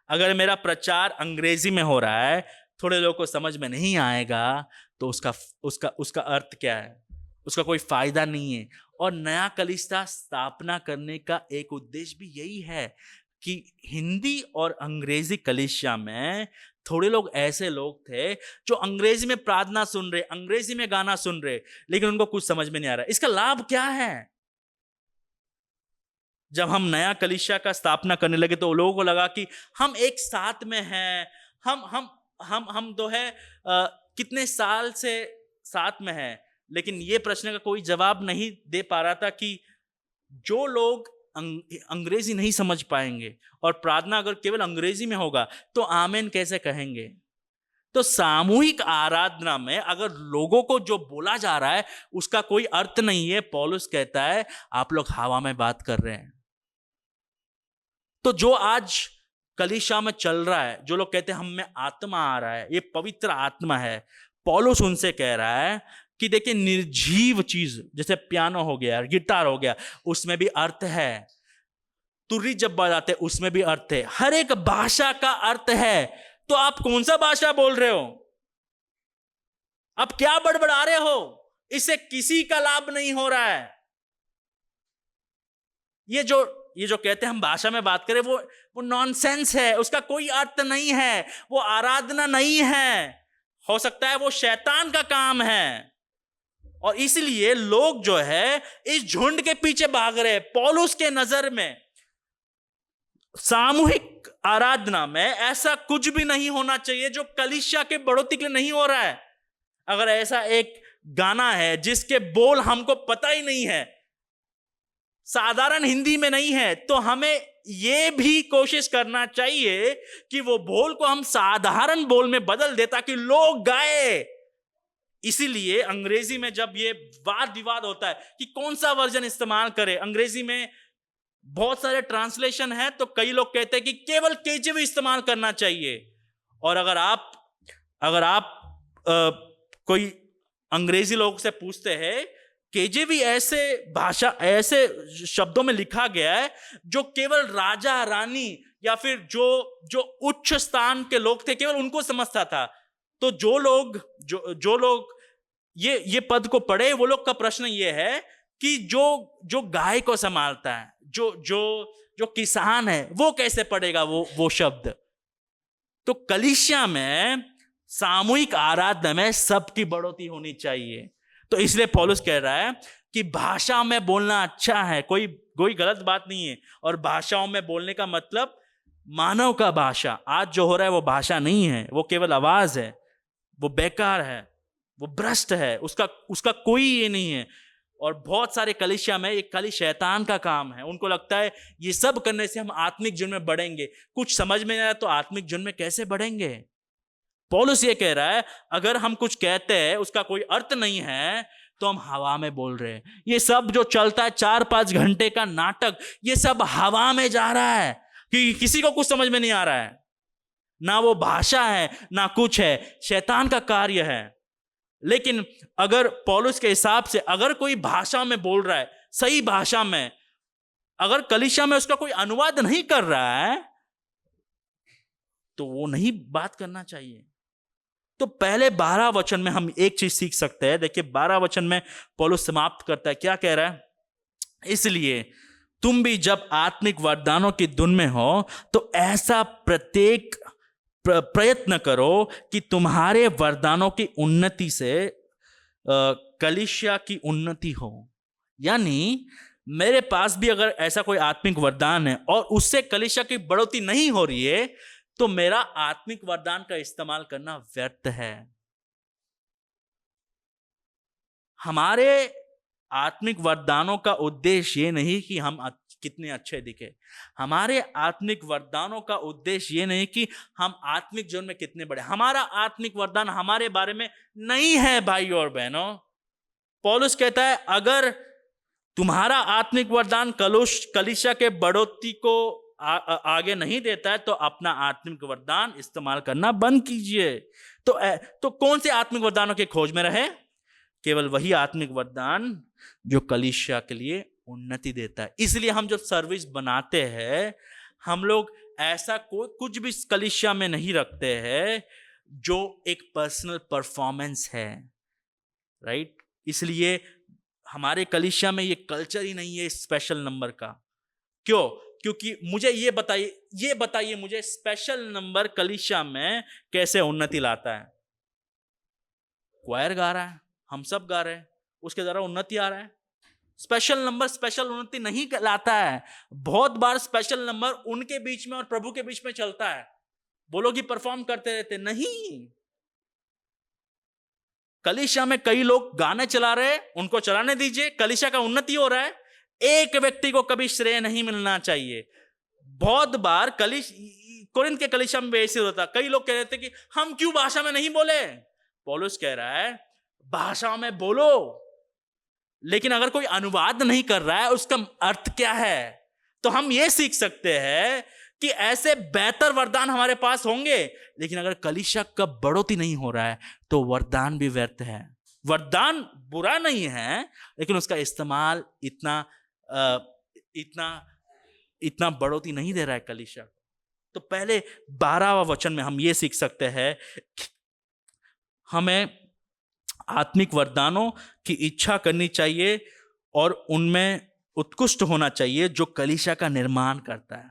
अगर मेरा प्रचार अंग्रेजी में हो रहा है, थोड़े लोगों को समझ में नहीं आएगा, तो उसका उसका उसका अर्थ क्या है? उसका कोई फायदा नहीं है। और नया कलीसिया स्थापना करने का एक उद्देश्य भी यही है कि हिंदी और अंग्रेजी कलीसिया में थोड़े लोग ऐसे लोग थे जो अंग्रेजी में प्रार्थना सुन रहे, अंग्रेजी में गाना सुन रहे, लेकिन उनको कुछ समझ में नहीं आ रहा। इसका लाभ क्या है? जब हम नया कलीसिया का स्थापना करने लगे तो लोगों को लगा कि हम एक साथ में हैं, हम तो है कितने साल से साथ में हैं, लेकिन ये प्रश्न का कोई जवाब नहीं दे पा रहा था कि जो लोग अंग्रेजी नहीं समझ पाएंगे और प्रार्थना अगर केवल अंग्रेजी में होगा तो आमेन कैसे कहेंगे? तो सामूहिक आराधना में अगर लोगों को जो बोला जा रहा है उसका कोई अर्थ नहीं है, पौलुस कहता है आप लोग हवा में बात कर रहे हैं। तो जो आज कलीसिया में चल रहा है, जो लोग कहते हैं हम में आत्मा आ रहा है, ये पवित्र आत्मा है, पौलुस उनसे कह रहा है कि देखिए निर्जीव चीज जैसे पियानो हो गया, गिटार हो गया, उसमें भी अर्थ है। तुर्री जब बजाते उसमें भी अर्थ है, हर एक भाषा का अर्थ है। तो आप कौन सा भाषा बोल रहे हो? आप क्या बड़बड़ा रहे हो? इससे किसी का लाभ नहीं हो रहा है। ये जो कहते हैं हम भाषा में बात करें वो नॉनसेंस है, उसका कोई अर्थ नहीं है, वो आराधना नहीं है। हो सकता है वो शैतान का काम है। और इसलिए लोग जो है इस झुंड के पीछे भाग रहे हैं। पौलुस के नजर में सामूहिक आराधना में ऐसा कुछ भी नहीं होना चाहिए जो कलीसिया के बढ़ोतरी के लिए नहीं हो रहा है। अगर ऐसा एक गाना है जिसके बोल हमको पता ही नहीं है, साधारण हिंदी में नहीं है, तो हमें यह भी कोशिश करना चाहिए कि वो बोल को हम साधारण बोल में बदल दे ताकि लोग गाए। इसीलिए अंग्रेजी में जब ये वाद विवाद होता है कि कौन सा वर्जन इस्तेमाल करें, अंग्रेजी में बहुत सारे ट्रांसलेशन है, तो कई लोग कहते हैं कि केवल केजेवी इस्तेमाल करना चाहिए। और अगर आप कोई अंग्रेजी लोग से पूछते हैं, केजेवी ऐसे शब्दों में लिखा गया है जो केवल राजा रानी या फिर जो उच्च स्थान के लोग थे केवल उनको समझता था। तो जो लोग ये पद को पढ़े, वो लोग का प्रश्न ये है कि जो गाय को संभालता है, जो किसान है, वो कैसे पढ़ेगा वो शब्द? तो कलीसिया में सामूहिक आराधना में सबकी बढ़ोतरी होनी चाहिए। तो इसलिए पौलुस कह रहा है कि भाषा में बोलना अच्छा है, कोई गलत बात नहीं है। और भाषाओं में बोलने का मतलब मानव का भाषा। आज जो हो रहा है वो भाषा नहीं है, वो केवल आवाज है, वो बेकार है, वो भ्रष्ट है, उसका कोई ये नहीं है। और बहुत सारे कलीसिया में ये खाली शैतान का काम है। उनको लगता है ये सब करने से हम आत्मिक जीवन में बढ़ेंगे। कुछ समझ में नहीं आया तो आत्मिक जीवन में कैसे बढ़ेंगे? पौलुस ये कह रहा है अगर हम कुछ कहते हैं उसका कोई अर्थ नहीं है तो हम हवा में बोल रहे हैं। ये सब जो चलता है 4-5 घंटे का नाटक, ये सब हवा में जा रहा है कि किसी को कुछ समझ में नहीं आ रहा है। ना वो भाषा है ना कुछ है, शैतान का कार्य है। लेकिन अगर पौलुस के हिसाब से अगर कोई भाषा में बोल रहा है, सही भाषा में, अगर कलीसिया में उसका कोई अनुवाद नहीं कर रहा है तो वो नहीं बात करना चाहिए। तो पहले 12 वचन में हम एक चीज सीख सकते हैं। देखिए 12 वचन में पौलुस समाप्त करता है, क्या कह रहा है? इसलिए तुम भी जब आत्मिक वरदानों की धुन में हो तो ऐसा प्रत्येक प्रयत्न करो कि तुम्हारे वरदानों की उन्नति से कलीसिया की उन्नति हो। यानी मेरे पास भी अगर ऐसा कोई आत्मिक वरदान है और उससे कलीसिया की बढ़ोतरी नहीं हो रही है तो मेरा आत्मिक वरदान का इस्तेमाल करना व्यर्थ है। हमारे आत्मिक वरदानों का उद्देश्य ये नहीं कि हम कितने अच्छे दिखे। हमारे आत्मिक वरदानों का उद्देश्य ये नहीं कि हम आत्मिक जीवन में कितने बड़े। हमारा आत्मिक वरदान हमारे बारे में नहीं है भाइयों और बहनों। पौलुस कहता है अगर तुम्हारा आत्मिक वरदान कलीसिया के बढ़ोतरी को आगे नहीं देता है तो अपना आत्मिक वरदान इस्तेमाल करना बंद कीजिए। तो कौन से आत्मिक वरदानों की खोज में रहे? केवल वही आत्मिक वरदान जो कलीसिया के लिए उन्नति देता है। इसलिए हम जो सर्विस बनाते हैं, हम लोग ऐसा कुछ भी कलीसिया में नहीं रखते हैं जो एक पर्सनल परफॉर्मेंस है, राइट। इसलिए हमारे कलीसिया में ये कल्चर ही नहीं है स्पेशल नंबर का। क्यों? क्योंकि मुझे ये बताइए मुझे स्पेशल नंबर कलीसिया में कैसे उन्नति लाता है? क्वायर गा रहा है, हम सब गा रहे हैं, उसके द्वारा उन्नति आ रहा है। स्पेशल नंबर स्पेशल उन्नति नहीं लाता है। बहुत बार स्पेशल नंबर उनके बीच में और प्रभु के बीच में चलता है, वो लोग ही परफॉर्म करते रहते नहीं। कलीसिया में कई लोग गाने चला रहे हैं, उनको चलाने दीजिए, कलीसिया का उन्नति हो रहा है। एक व्यक्ति को कभी श्रेय नहीं मिलना चाहिए। बहुत बार कोरिन्थ के कलीसिया में ऐसे होता, कई लोग कह रहे थे कि हम क्यों भाषा में नहीं बोले। पौलुस कह रहा है भाषा में बोलो, लेकिन अगर कोई अनुवाद नहीं कर रहा है उसका अर्थ क्या है? तो हम ये सीख सकते हैं कि ऐसे बेहतर वरदान हमारे पास होंगे, लेकिन अगर कलीसिया का बढ़ोतरी नहीं हो रहा है तो वरदान भी व्यर्थ है। वरदान बुरा नहीं है, लेकिन उसका इस्तेमाल इतना बढ़ोतरी नहीं दे रहा है कलीसिया। तो पहले 12वां वचन में हम ये सीख सकते हैं कि हमें आत्मिक वरदानों की इच्छा करनी चाहिए और उनमें उत्कृष्ट होना चाहिए, जो कलीसिया का निर्माण करता है,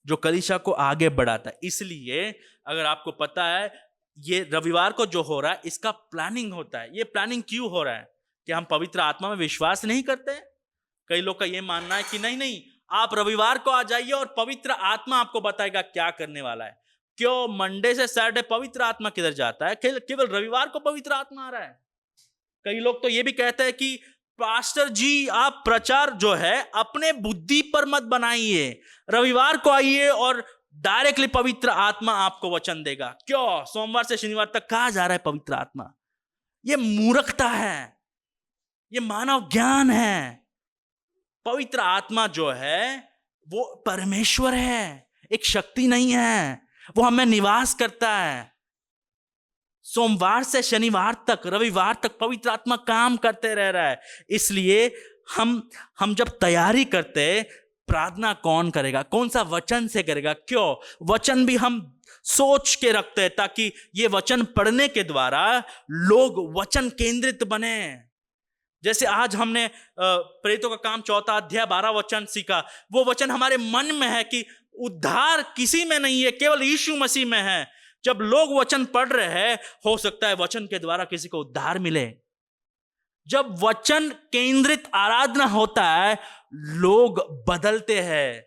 जो कलीसिया को आगे बढ़ाता है। इसलिए अगर आपको पता है ये रविवार को जो हो रहा है इसका प्लानिंग होता है। ये प्लानिंग क्यों हो रहा है? कि हम पवित्र आत्मा में विश्वास नहीं करते? कई लोग का ये मानना है कि नहीं आप रविवार को आ जाइए और पवित्र आत्मा आपको बताएगा क्या करने वाला है। क्यों मंडे से सैटरडे पवित्र आत्मा किधर जाता है? केवल रविवार को पवित्र आत्मा आ रहा है। कई लोग तो ये भी कहते हैं कि पास्टर जी आप प्रचार जो है अपने बुद्धि पर मत बनाइए, रविवार को आइए और डायरेक्टली पवित्र आत्मा आपको वचन देगा। क्यों सोमवार से शनिवार तक कहा जा रहा है पवित्र आत्मा? ये मूर्खता है, ये मानव ज्ञान है। पवित्र आत्मा जो है वो परमेश्वर है, एक शक्ति नहीं है, वो हमें निवास करता है। सोमवार से शनिवार तक, रविवार तक पवित्र आत्मा काम करते रह रहा है। इसलिए हम जब तैयारी करते, प्रार्थना कौन करेगा, कौन सा वचन से करेगा? क्यों वचन भी हम सोच के रखते हैं ताकि ये वचन पढ़ने के द्वारा लोग वचन केंद्रित बने। जैसे आज हमने प्रेरितों का काम 4 अध्याय 12 वचन सीखा, वो वचन हमारे मन में है कि उद्धार किसी में नहीं है, केवल यीशु मसीह में है। जब लोग वचन पढ़ रहे हैं, हो सकता है वचन के द्वारा किसी को उद्धार मिले। जब वचन केंद्रित आराधना होता है, लोग बदलते हैं,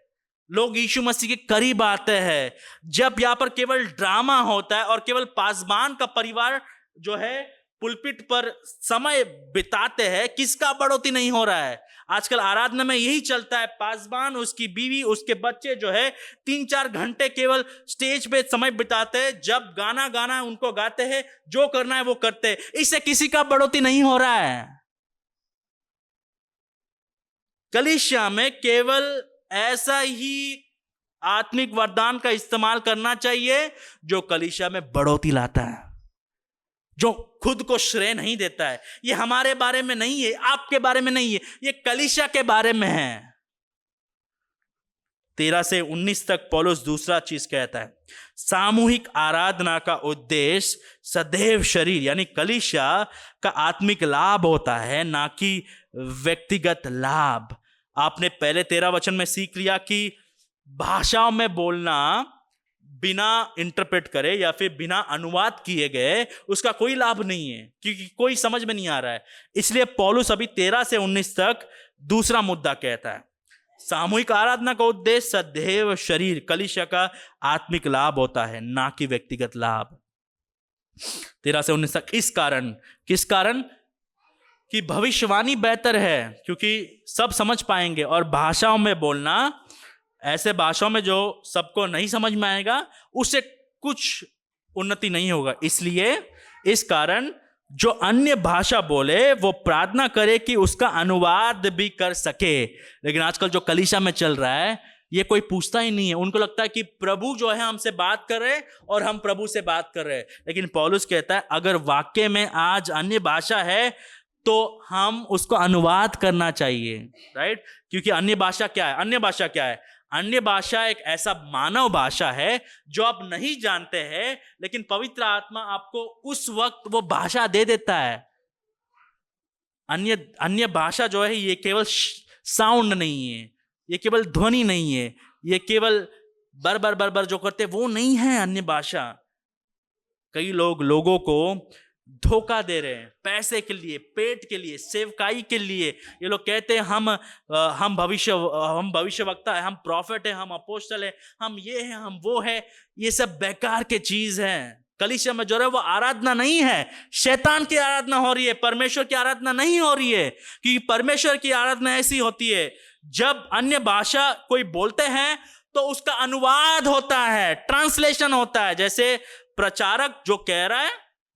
लोग यीशु मसीह के करीब आते हैं। जब यहां पर केवल ड्रामा होता है और केवल पासबान का परिवार जो है पुलपिट पर समय बिताते हैं, किसका बढ़ोतरी नहीं हो रहा है? आजकल आराधना में यही चलता है, पासबान, उसकी बीवी, उसके बच्चे जो है 3-4 घंटे केवल स्टेज पे समय बिताते हैं। जब गाना उनको गाते हैं, जो करना है वो करते हैं। इससे किसी का बढ़ोतरी नहीं हो रहा है। कलीसिया में केवल ऐसा ही आत्मिक वरदान का इस्तेमाल करना चाहिए जो कलीसिया में बढ़ोतरी लाता है, जो खुद को श्रेय नहीं देता है। ये हमारे बारे में नहीं है, आपके बारे में नहीं है, ये कलीसिया के बारे में है। 13 से 19 तक पौलुस दूसरा चीज कहता है, सामूहिक आराधना का उद्देश्य सदैव शरीर यानी कलीसिया का आत्मिक लाभ होता है, ना कि व्यक्तिगत लाभ। आपने पहले 13 वचन में सीख लिया कि भाषाओं में बोलना बिना इंटरप्रेट करे या फिर बिना अनुवाद किए गए उसका कोई लाभ नहीं है, क्योंकि कोई समझ में नहीं आ रहा है। इसलिए पौलुस अभी 13 से 19 तक दूसरा मुद्दा कहता है, सामूहिक आराधना का उद्देश्य सदैव शरीर कलीसिया का आत्मिक लाभ होता है, ना कि व्यक्तिगत लाभ। 13 से 19 तक किस कारण कि भविष्यवाणी बेहतर है, क्योंकि सब समझ पाएंगे, और भाषाओं में बोलना ऐसे भाषाओं में जो सबको नहीं समझ में आएगा, उससे कुछ उन्नति नहीं होगा। इसलिए इस कारण जो अन्य भाषा बोले वो प्रार्थना करे कि उसका अनुवाद भी कर सके। लेकिन आजकल जो कलीसिया में चल रहा है, ये कोई पूछता ही नहीं है। उनको लगता है कि प्रभु जो है हमसे बात कर रहे हैं और हम प्रभु से बात कर रहे हैं। लेकिन पौलुस कहता है अगर वाक्य में आज अन्य भाषा है तो हम उसको अनुवाद करना चाहिए, राइट? क्योंकि अन्य भाषा क्या है? अन्य भाषा एक ऐसा मानव भाषा है जो आप नहीं जानते हैं, लेकिन पवित्र आत्मा आपको उस वक्त वो भाषा दे देता है। अन्य भाषा जो है ये केवल साउंड नहीं है, ये केवल ध्वनि नहीं है, ये केवल बर जो करते वो नहीं है अन्य भाषा। कई लोगों को धोखा दे रहे हैं पैसे के लिए, पेट के लिए, सेवकाई के लिए। ये लोग कहते हैं हम भविष्यवक्ता है, हम प्रॉफिट है, हम अपोस्टल है, हम ये है, हम वो है। ये सब बेकार के चीज हैं। कलीसिया में जो है वो आराधना नहीं है, शैतान की आराधना हो रही है, परमेश्वर की आराधना नहीं हो रही है। क्योंकि परमेश्वर की आराधना ऐसी होती है, जब अन्य भाषा कोई बोलते हैं तो उसका अनुवाद होता है, ट्रांसलेशन होता है। जैसे प्रचारक जो कह रहा है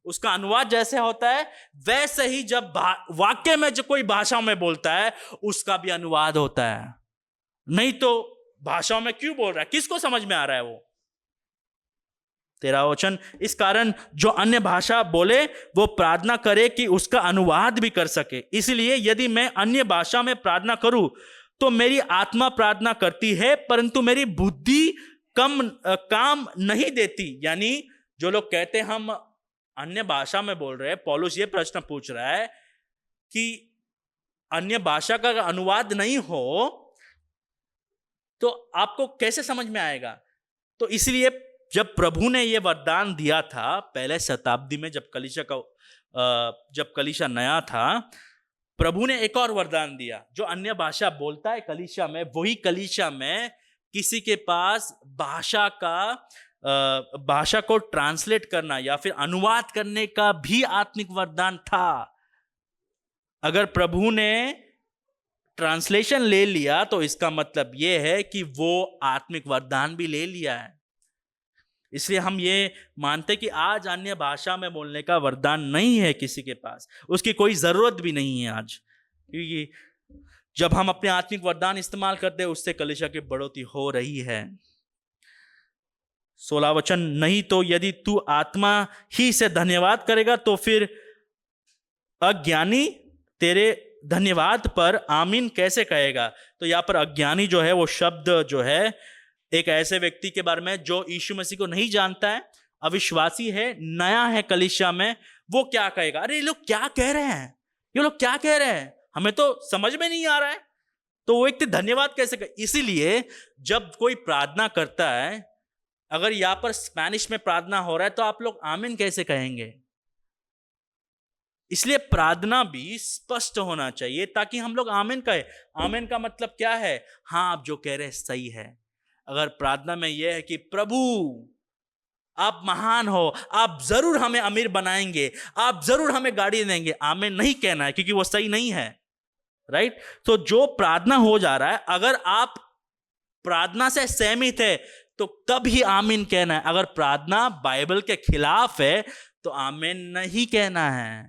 उसका अनुवाद जैसे होता है, वैसे ही जब वाक्य में जो कोई भाषा में बोलता है उसका भी अनुवाद होता है। नहीं तो भाषाओं में क्यों बोल रहा है, किसको समझ में आ रहा है वो? 13 वचन, इस कारण जो अन्य भाषा बोले वो प्रार्थना करे कि उसका अनुवाद भी कर सके। इसलिए यदि मैं अन्य भाषा में प्रार्थना करूं तो मेरी आत्मा प्रार्थना करती है, परंतु मेरी बुद्धि काम नहीं देती। यानी जो लोग कहते हैं हम अन्य भाषा में बोल रहे हैं, पौलुस ये प्रश्न पूछ रहा है कि अन्य भाषा का अनुवाद नहीं हो तो आपको कैसे समझ में आएगा? तो इसलिए जब प्रभु ने यह वरदान दिया था पहले शताब्दी में, जब कलीसिया नया था, प्रभु ने एक और वरदान दिया। जो अन्य भाषा बोलता है कलीसिया में, वही कलीसिया में किसी के पास भाषा को ट्रांसलेट करना या फिर अनुवाद करने का भी आत्मिक वरदान था। अगर प्रभु ने ट्रांसलेशन ले लिया तो इसका मतलब यह है कि वो आत्मिक वरदान भी ले लिया है। इसलिए हम ये मानते कि आज अन्य भाषा में बोलने का वरदान नहीं है किसी के पास, उसकी कोई जरूरत भी नहीं है आज। क्योंकि जब हम अपने आत्मिक वरदान इस्तेमाल करते हैं उससे कलीसिया की बढ़ोतरी हो रही है। 16 वचन, नहीं तो यदि तू आत्मा ही से धन्यवाद करेगा तो फिर अज्ञानी तेरे धन्यवाद पर आमीन कैसे कहेगा? तो यहां पर अज्ञानी जो है वो शब्द जो है एक ऐसे व्यक्ति के बारे में जो यीशु मसीह को नहीं जानता है, अविश्वासी है, नया है कलीसिया में। वो क्या कहेगा? अरे ये लोग क्या कह रहे हैं, ये लोग क्या कह रहे हैं, हमें तो समझ में नहीं आ रहा है। तो वो व्यक्ति धन्यवाद कैसे कहे? इसीलिए जब कोई प्रार्थना करता है, अगर यहां पर स्पेनिश में प्रार्थना हो रहा है तो आप लोग आमीन कैसे कहेंगे? इसलिए प्रार्थना भी स्पष्ट होना चाहिए ताकि हम लोग आमीन कहें। आमीन का मतलब क्या है? हाँ, आप जो कह रहे हैं सही है। अगर प्रार्थना में यह है कि प्रभु आप महान हो, आप जरूर हमें अमीर बनाएंगे, आप जरूर हमें गाड़ी देंगे, आमीन नहीं कहना है, क्योंकि वो सही नहीं है। राइट? तो जो प्रार्थना हो जा रहा है, अगर आप प्रार्थना से सहमत है तो तब ही आमीन कहना है। अगर प्रार्थना बाइबल के खिलाफ है तो आमीन नहीं कहना है।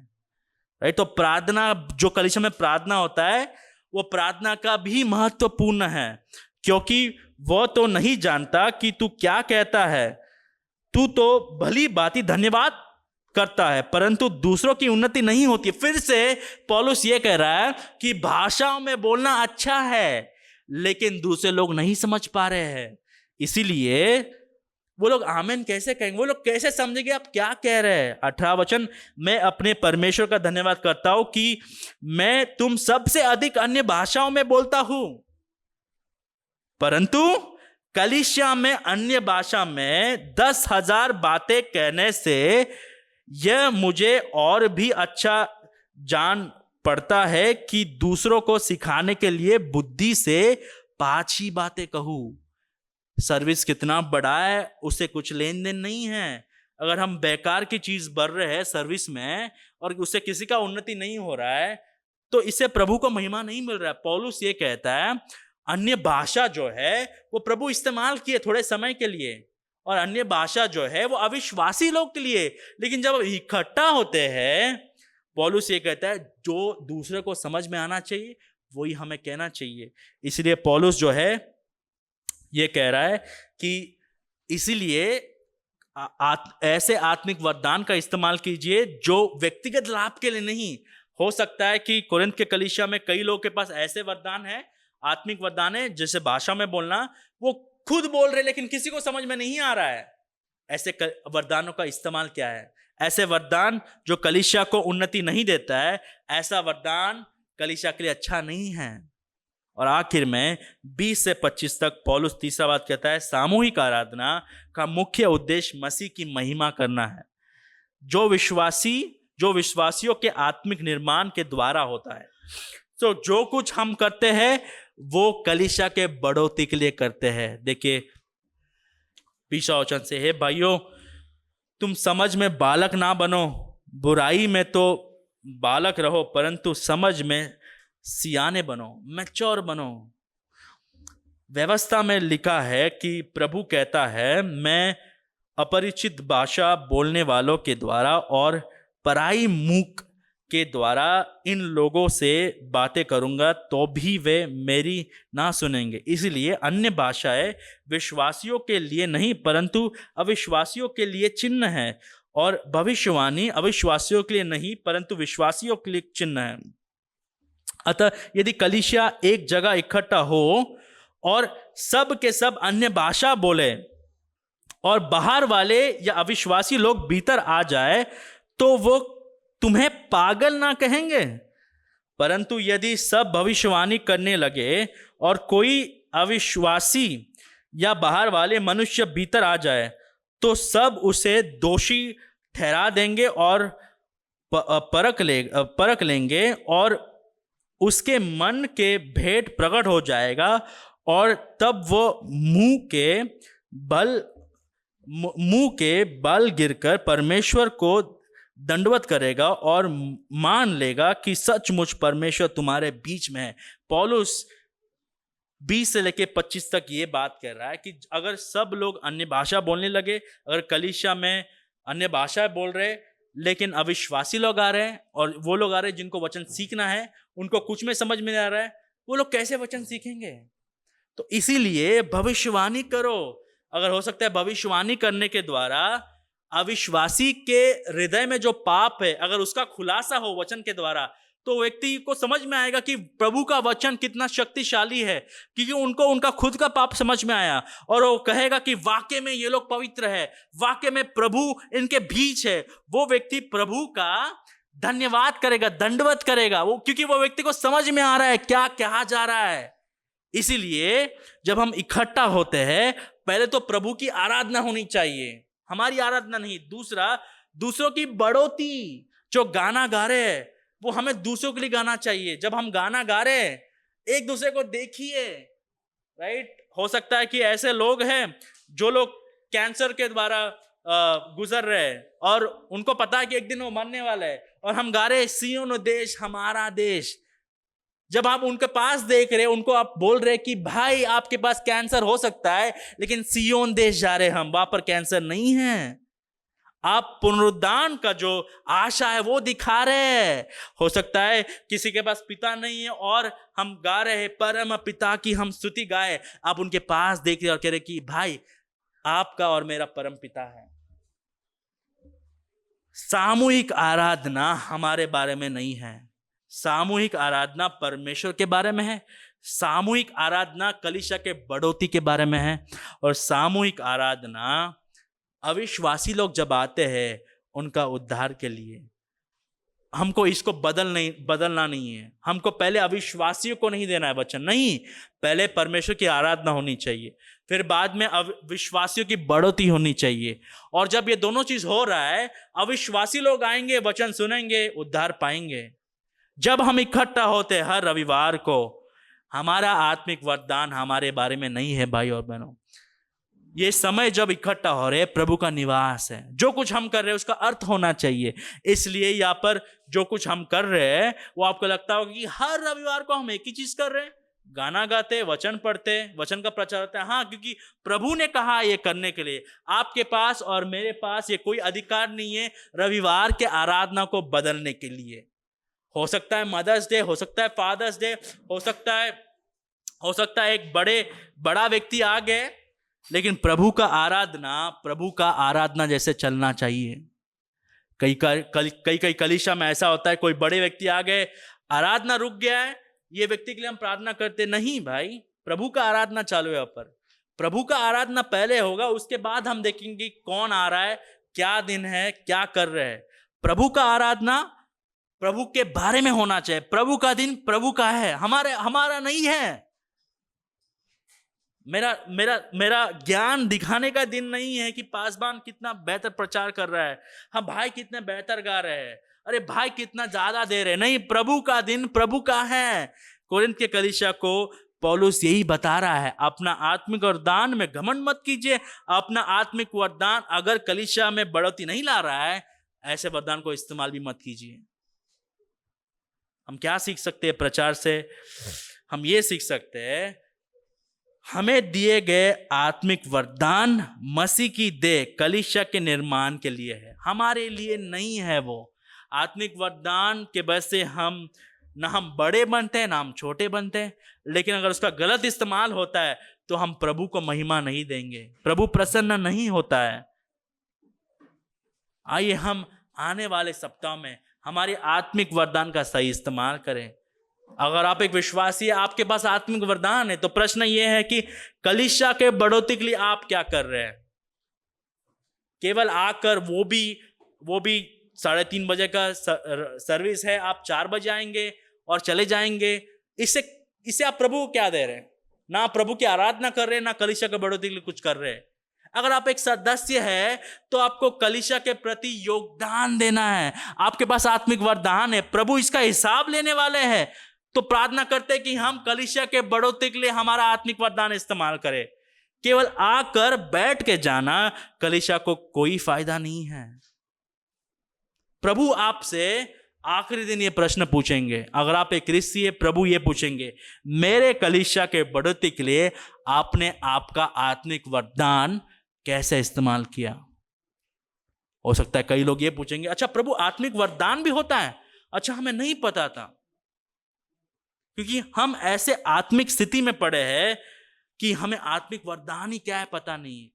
राइट? तो प्रार्थना, जो कलीसिया में प्रार्थना होता है, वो प्रार्थना का भी महत्वपूर्ण है, क्योंकि वो तो नहीं जानता कि तू क्या कहता है। तू तो भली बाती धन्यवाद करता है, परंतु दूसरों की उन्नति नहीं होती। फिर से पौलुस ये कह रहा है कि भाषाओं में बोलना अच्छा है, लेकिन दूसरे लोग नहीं समझ पा रहे हैं, इसीलिए वो लोग आमीन कैसे कहेंगे? वो लोग कैसे समझेंगे आप क्या कह रहे हैं? 18 वचन, मैं अपने परमेश्वर का धन्यवाद करता हूं कि मैं तुम सबसे अधिक अन्य भाषाओं में बोलता हूं, परंतु कलीसिया में अन्य भाषा में 10,000 बातें कहने से यह मुझे और भी अच्छा जान पड़ता है कि दूसरों को सिखाने के लिए बुद्धि से 5 ही बातें कहूं। सर्विस कितना बड़ा है उससे कुछ लेन देन नहीं है। अगर हम बेकार की चीज बढ़ रहे हैं सर्विस में और उससे किसी का उन्नति नहीं हो रहा है तो इससे प्रभु को महिमा नहीं मिल रहा है। पौलुस ये कहता है अन्य भाषा जो है वो प्रभु इस्तेमाल किए थोड़े समय के लिए, और अन्य भाषा जो है वो अविश्वासी लोग के लिए, लेकिन जब इकट्ठा होते हैं, पौलुस ये कहता है जो दूसरे को समझ में आना चाहिए वही हमें कहना चाहिए। इसलिए पौलुस जो है ये कह रहा है कि इसीलिए ऐसे आत्मिक वरदान का इस्तेमाल कीजिए जो व्यक्तिगत लाभ के लिए नहीं। हो सकता है कि कोरिन्थ के कलीसिया में कई लोगों के पास ऐसे वरदान है, आत्मिक वरदान है जैसे भाषा में बोलना, वो खुद बोल रहे लेकिन किसी को समझ में नहीं आ रहा है। ऐसे वरदानों का इस्तेमाल क्या है? ऐसे वरदान जो कलीसिया को उन्नति नहीं देता है, ऐसा वरदान कलीसिया के लिए अच्छा नहीं है। और आखिर में 20 से 25 तक पौलुस तीसरा बात कहता है, सामूहिक आराधना का मुख्य उद्देश्य मसीह की महिमा करना है, जो विश्वासियों के आत्मिक निर्माण के द्वारा होता है। तो जो कुछ हम करते हैं वो कलीसिया के बढ़ोतरी के लिए करते हैं। देखिए पिछला वचन से, हे भाइयों तुम समझ में बालक ना बनो, बुराई में तो बालक रहो, परंतु समझ में सियाने बनो, मैच्योर बनो। व्यवस्था में लिखा है कि प्रभु कहता है, मैं अपरिचित भाषा बोलने वालों के द्वारा और पराई मुख के द्वारा इन लोगों से बातें करूंगा तो भी वे मेरी ना सुनेंगे। इसलिए अन्य भाषाएं विश्वासियों के लिए नहीं परंतु अविश्वासियों के लिए चिन्ह है, और भविष्यवाणी अविश्वासियों के लिए नहीं परंतु विश्वासियों के लिए चिन्ह है। अतः यदि कलीसिया एक जगह इकट्ठा हो और सब के सब अन्य भाषा बोले और बाहर वाले या अविश्वासी लोग भीतर आ जाए, तो वो तुम्हें पागल ना कहेंगे। परंतु यदि सब भविष्यवाणी करने लगे और कोई अविश्वासी या बाहर वाले मनुष्य भीतर आ जाए, तो सब उसे दोषी ठहरा देंगे और परख लेंगे, और उसके मन के भेद प्रकट हो जाएगा, और तब वो मुंह के बल गिरकर परमेश्वर को दंडवत करेगा और मान लेगा कि सचमुच परमेश्वर तुम्हारे बीच में है। पौलुस 20 से लेकर 25 तक ये बात कर रहा है कि अगर सब लोग अन्य भाषा बोलने लगे, अगर कलीसिया में अन्य भाषा बोल रहे लेकिन अविश्वासी लोग आ रहे हैं, और वो लोग आ रहे हैं जिनको वचन सीखना है, उनको कुछ में समझ में नहीं आ रहा है, वो लोग कैसे वचन सीखेंगे? तो इसीलिए भविष्यवाणी करो। अगर हो सकता है भविष्यवाणी करने के द्वारा अविश्वासी के हृदय में जो पाप है अगर उसका खुलासा हो वचन के द्वारा, तो व्यक्ति को समझ में आएगा कि प्रभु का वचन कितना शक्तिशाली है, क्योंकि उनको उनका खुद का पाप समझ में आया, और वो कहेगा कि वाकई में ये लोग पवित्र है, वाकई में प्रभु इनके बीच है। वो व्यक्ति प्रभु का धन्यवाद करेगा, दंडवत करेगा, वो क्योंकि वो व्यक्ति को समझ में आ रहा है क्या कहा जा रहा है। इसीलिए जब हम इकट्ठा होते हैं, पहले तो प्रभु की आराधना होनी चाहिए, हमारी आराधना नहीं। दूसरा, दूसरों की बढ़ोतरी। जो गाना गा रहे हैं वो हमें दूसरों के लिए गाना चाहिए। जब हम गाना गा रहे हैं, एक दूसरे को देखिए, राइट। हो सकता है कि ऐसे लोग हैं जो लोग कैंसर के द्वारा गुजर रहे हैं और उनको पता है कि एक दिन वो मरने वाला है, और हम गा रहे हैं सियोन देश हमारा देश। जब आप उनके पास देख रहे, उनको आप बोल रहे कि भाई आपके पास कैंसर हो सकता है, लेकिन सियोन देश जा रहे हम, वहां पर कैंसर नहीं है। आप पुनरुद्धान का जो आशा है वो दिखा रहे हैं। हो सकता है किसी के पास पिता नहीं है और हम गा रहे हैं परम पिता की हम स्तुति गाए, आप उनके पास देख रहे और कह रहे कि भाई आपका और मेरा परम पिता है। सामूहिक आराधना हमारे बारे में नहीं है, सामूहिक आराधना परमेश्वर के बारे में है। सामूहिक आराधना कलीसिया के बढ़ोतरी के बारे में है, और सामूहिक आराधना अविश्वासी लोग जब आते हैं उनका उद्धार के लिए। हमको इसको बदलना नहीं है। हमको पहले अविश्वासियों को नहीं देना है वचन, नहीं, पहले परमेश्वर की आराधना होनी चाहिए, फिर बाद में अविश्वासियों की बढ़ोतरी होनी चाहिए। और जब ये दोनों चीज हो रहा है, अविश्वासी लोग आएंगे, वचन सुनेंगे, उद्धार पाएंगे। जब हम इकट्ठा होते हैं हर रविवार को, हमारा आत्मिक वरदान हमारे बारे में नहीं है भाई और बहनों। ये समय जब इकट्ठा हो रहे, प्रभु का निवास है। जो कुछ हम कर रहे हैं उसका अर्थ होना चाहिए। इसलिए यहाँ पर जो कुछ हम कर रहे हैं वो आपको लगता होगा कि हर रविवार को हम एक ही चीज कर रहे हैं, गाना गाते, वचन पढ़ते, वचन का प्रचार होता है। हाँ, क्योंकि प्रभु ने कहा ये करने के लिए। आपके पास और मेरे पास ये कोई अधिकार नहीं है रविवार के आराधना को बदलने के लिए। हो सकता है मदर्स डे, हो सकता है फादर्स डे, हो सकता है एक बड़ा व्यक्ति आ गए, लेकिन प्रभु का आराधना जैसे चलना चाहिए। कई कलीसिया में ऐसा होता है, कोई बड़े व्यक्ति आ गए, आराधना रुक गया है, ये व्यक्ति के लिए हम प्रार्थना करते नहीं भाई। प्रभु का आराधना चालू है यहाँ पर। प्रभु का आराधना पहले होगा, उसके बाद हम देखेंगे कौन आ रहा है, क्या दिन है, क्या कर रहे हैं। प्रभु का आराधना प्रभु के बारे में होना चाहिए। प्रभु का दिन प्रभु का है, हमारा नहीं है। मेरा ज्ञान दिखाने का दिन नहीं है कि पासवान कितना बेहतर प्रचार कर रहा है, हाँ भाई कितने बेहतर गा रहे हैं, अरे भाई कितना ज्यादा दे रहे हैं। नहीं, प्रभु का दिन प्रभु का है। कोरिन्थ के कलीसिया को पौलुस यही बता रहा है, अपना आत्मिक वरदान में घमंड मत कीजिए। अपना आत्मिक वरदान अगर कलीसिया में बढ़ोतरी नहीं ला रहा है, ऐसे वरदान को इस्तेमाल भी मत कीजिए। हम क्या सीख सकते हैं प्रचार से? हम ये सीख सकते हैं, हमें दिए गए आत्मिक वरदान मसीह की देह कलीसिया के निर्माण के लिए है, हमारे लिए नहीं है। वो आत्मिक वरदान के वजह से हम बड़े बनते हैं ना हम छोटे बनते हैं, लेकिन अगर उसका गलत इस्तेमाल होता है तो हम प्रभु को महिमा नहीं देंगे, प्रभु प्रसन्न नहीं होता है। आइए हम आने वाले सप्ताह में हमारे आत्मिक वरदान का सही इस्तेमाल करें। अगर आप एक विश्वासी है, आपके पास आत्मिक वरदान है, तो प्रश्न यह है कि कलीसिया के बढ़ोतरी के लिए आप क्या कर रहे हैं? केवल आकर वो भी 3:30 बजे का सर्विस है, आप 4 बजे आएंगे और चले जाएंगे। इससे आप प्रभु को क्या दे रहे हैं? ना प्रभु की आराधना कर रहे हैं, ना कलीसिया के बढ़ोतरी के लिए कुछ कर रहे हैं। अगर आप एक सदस्य है तो आपको कलीसिया के प्रति योगदान देना है। आपके पास आत्मिक वरदान है, प्रभु इसका हिसाब लेने वाले हैं। तो प्रार्थना करते हैं कि हम कलीसिया के बढ़ोतरी के लिए हमारा आत्मिक वरदान इस्तेमाल करें। केवल आकर बैठ के जाना कलीसिया को कोई फायदा नहीं है। प्रभु आपसे आखिरी दिन ये प्रश्न पूछेंगे, अगर आप एक क्रिस्ती है, प्रभु ये पूछेंगे, मेरे कलीसिया के बढ़ोतरी के लिए आपने आपका आत्मिक वरदान कैसे इस्तेमाल किया? हो सकता है कई लोग ये पूछेंगे, अच्छा प्रभु आत्मिक वरदान भी होता है? अच्छा हमें नहीं पता था। क्योंकि हम ऐसे आत्मिक स्थिति में पड़े हैं कि हमें आत्मिक वरदान ही क्या है पता नहीं।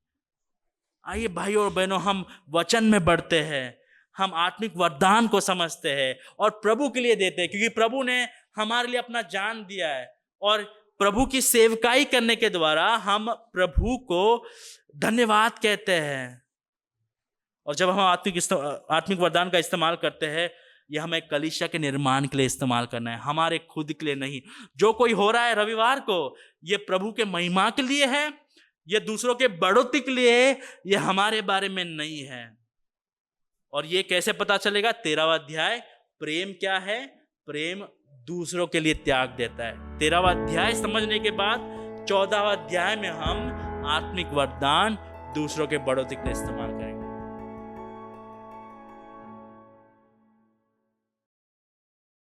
आइए भाइयों और बहनों, हम वचन में बढ़ते हैं, हम आत्मिक वरदान को समझते हैं और प्रभु के लिए देते हैं, क्योंकि प्रभु ने हमारे लिए अपना जान दिया है। और प्रभु की सेवकाई करने के द्वारा हम प्रभु को धन्यवाद कहते हैं। और जब हम आत्मिक वरदान का इस्तेमाल करते हैं, यह हमें कलीसिया के निर्माण के लिए इस्तेमाल करना है, हमारे खुद के लिए नहीं। जो कोई हो रहा है रविवार को, यह प्रभु के महिमा के लिए है, यह दूसरों के बढ़ोतरी के लिए है, यह हमारे बारे में नहीं है। और यह कैसे पता चलेगा? 13वां अध्याय, प्रेम क्या है? प्रेम दूसरों के लिए त्याग देता है। 13वां अध्याय समझने के बाद 14वां अध्याय में हम आत्मिक वरदान दूसरों के बढ़ोतरी के लिए इस्तेमाल करेंगे।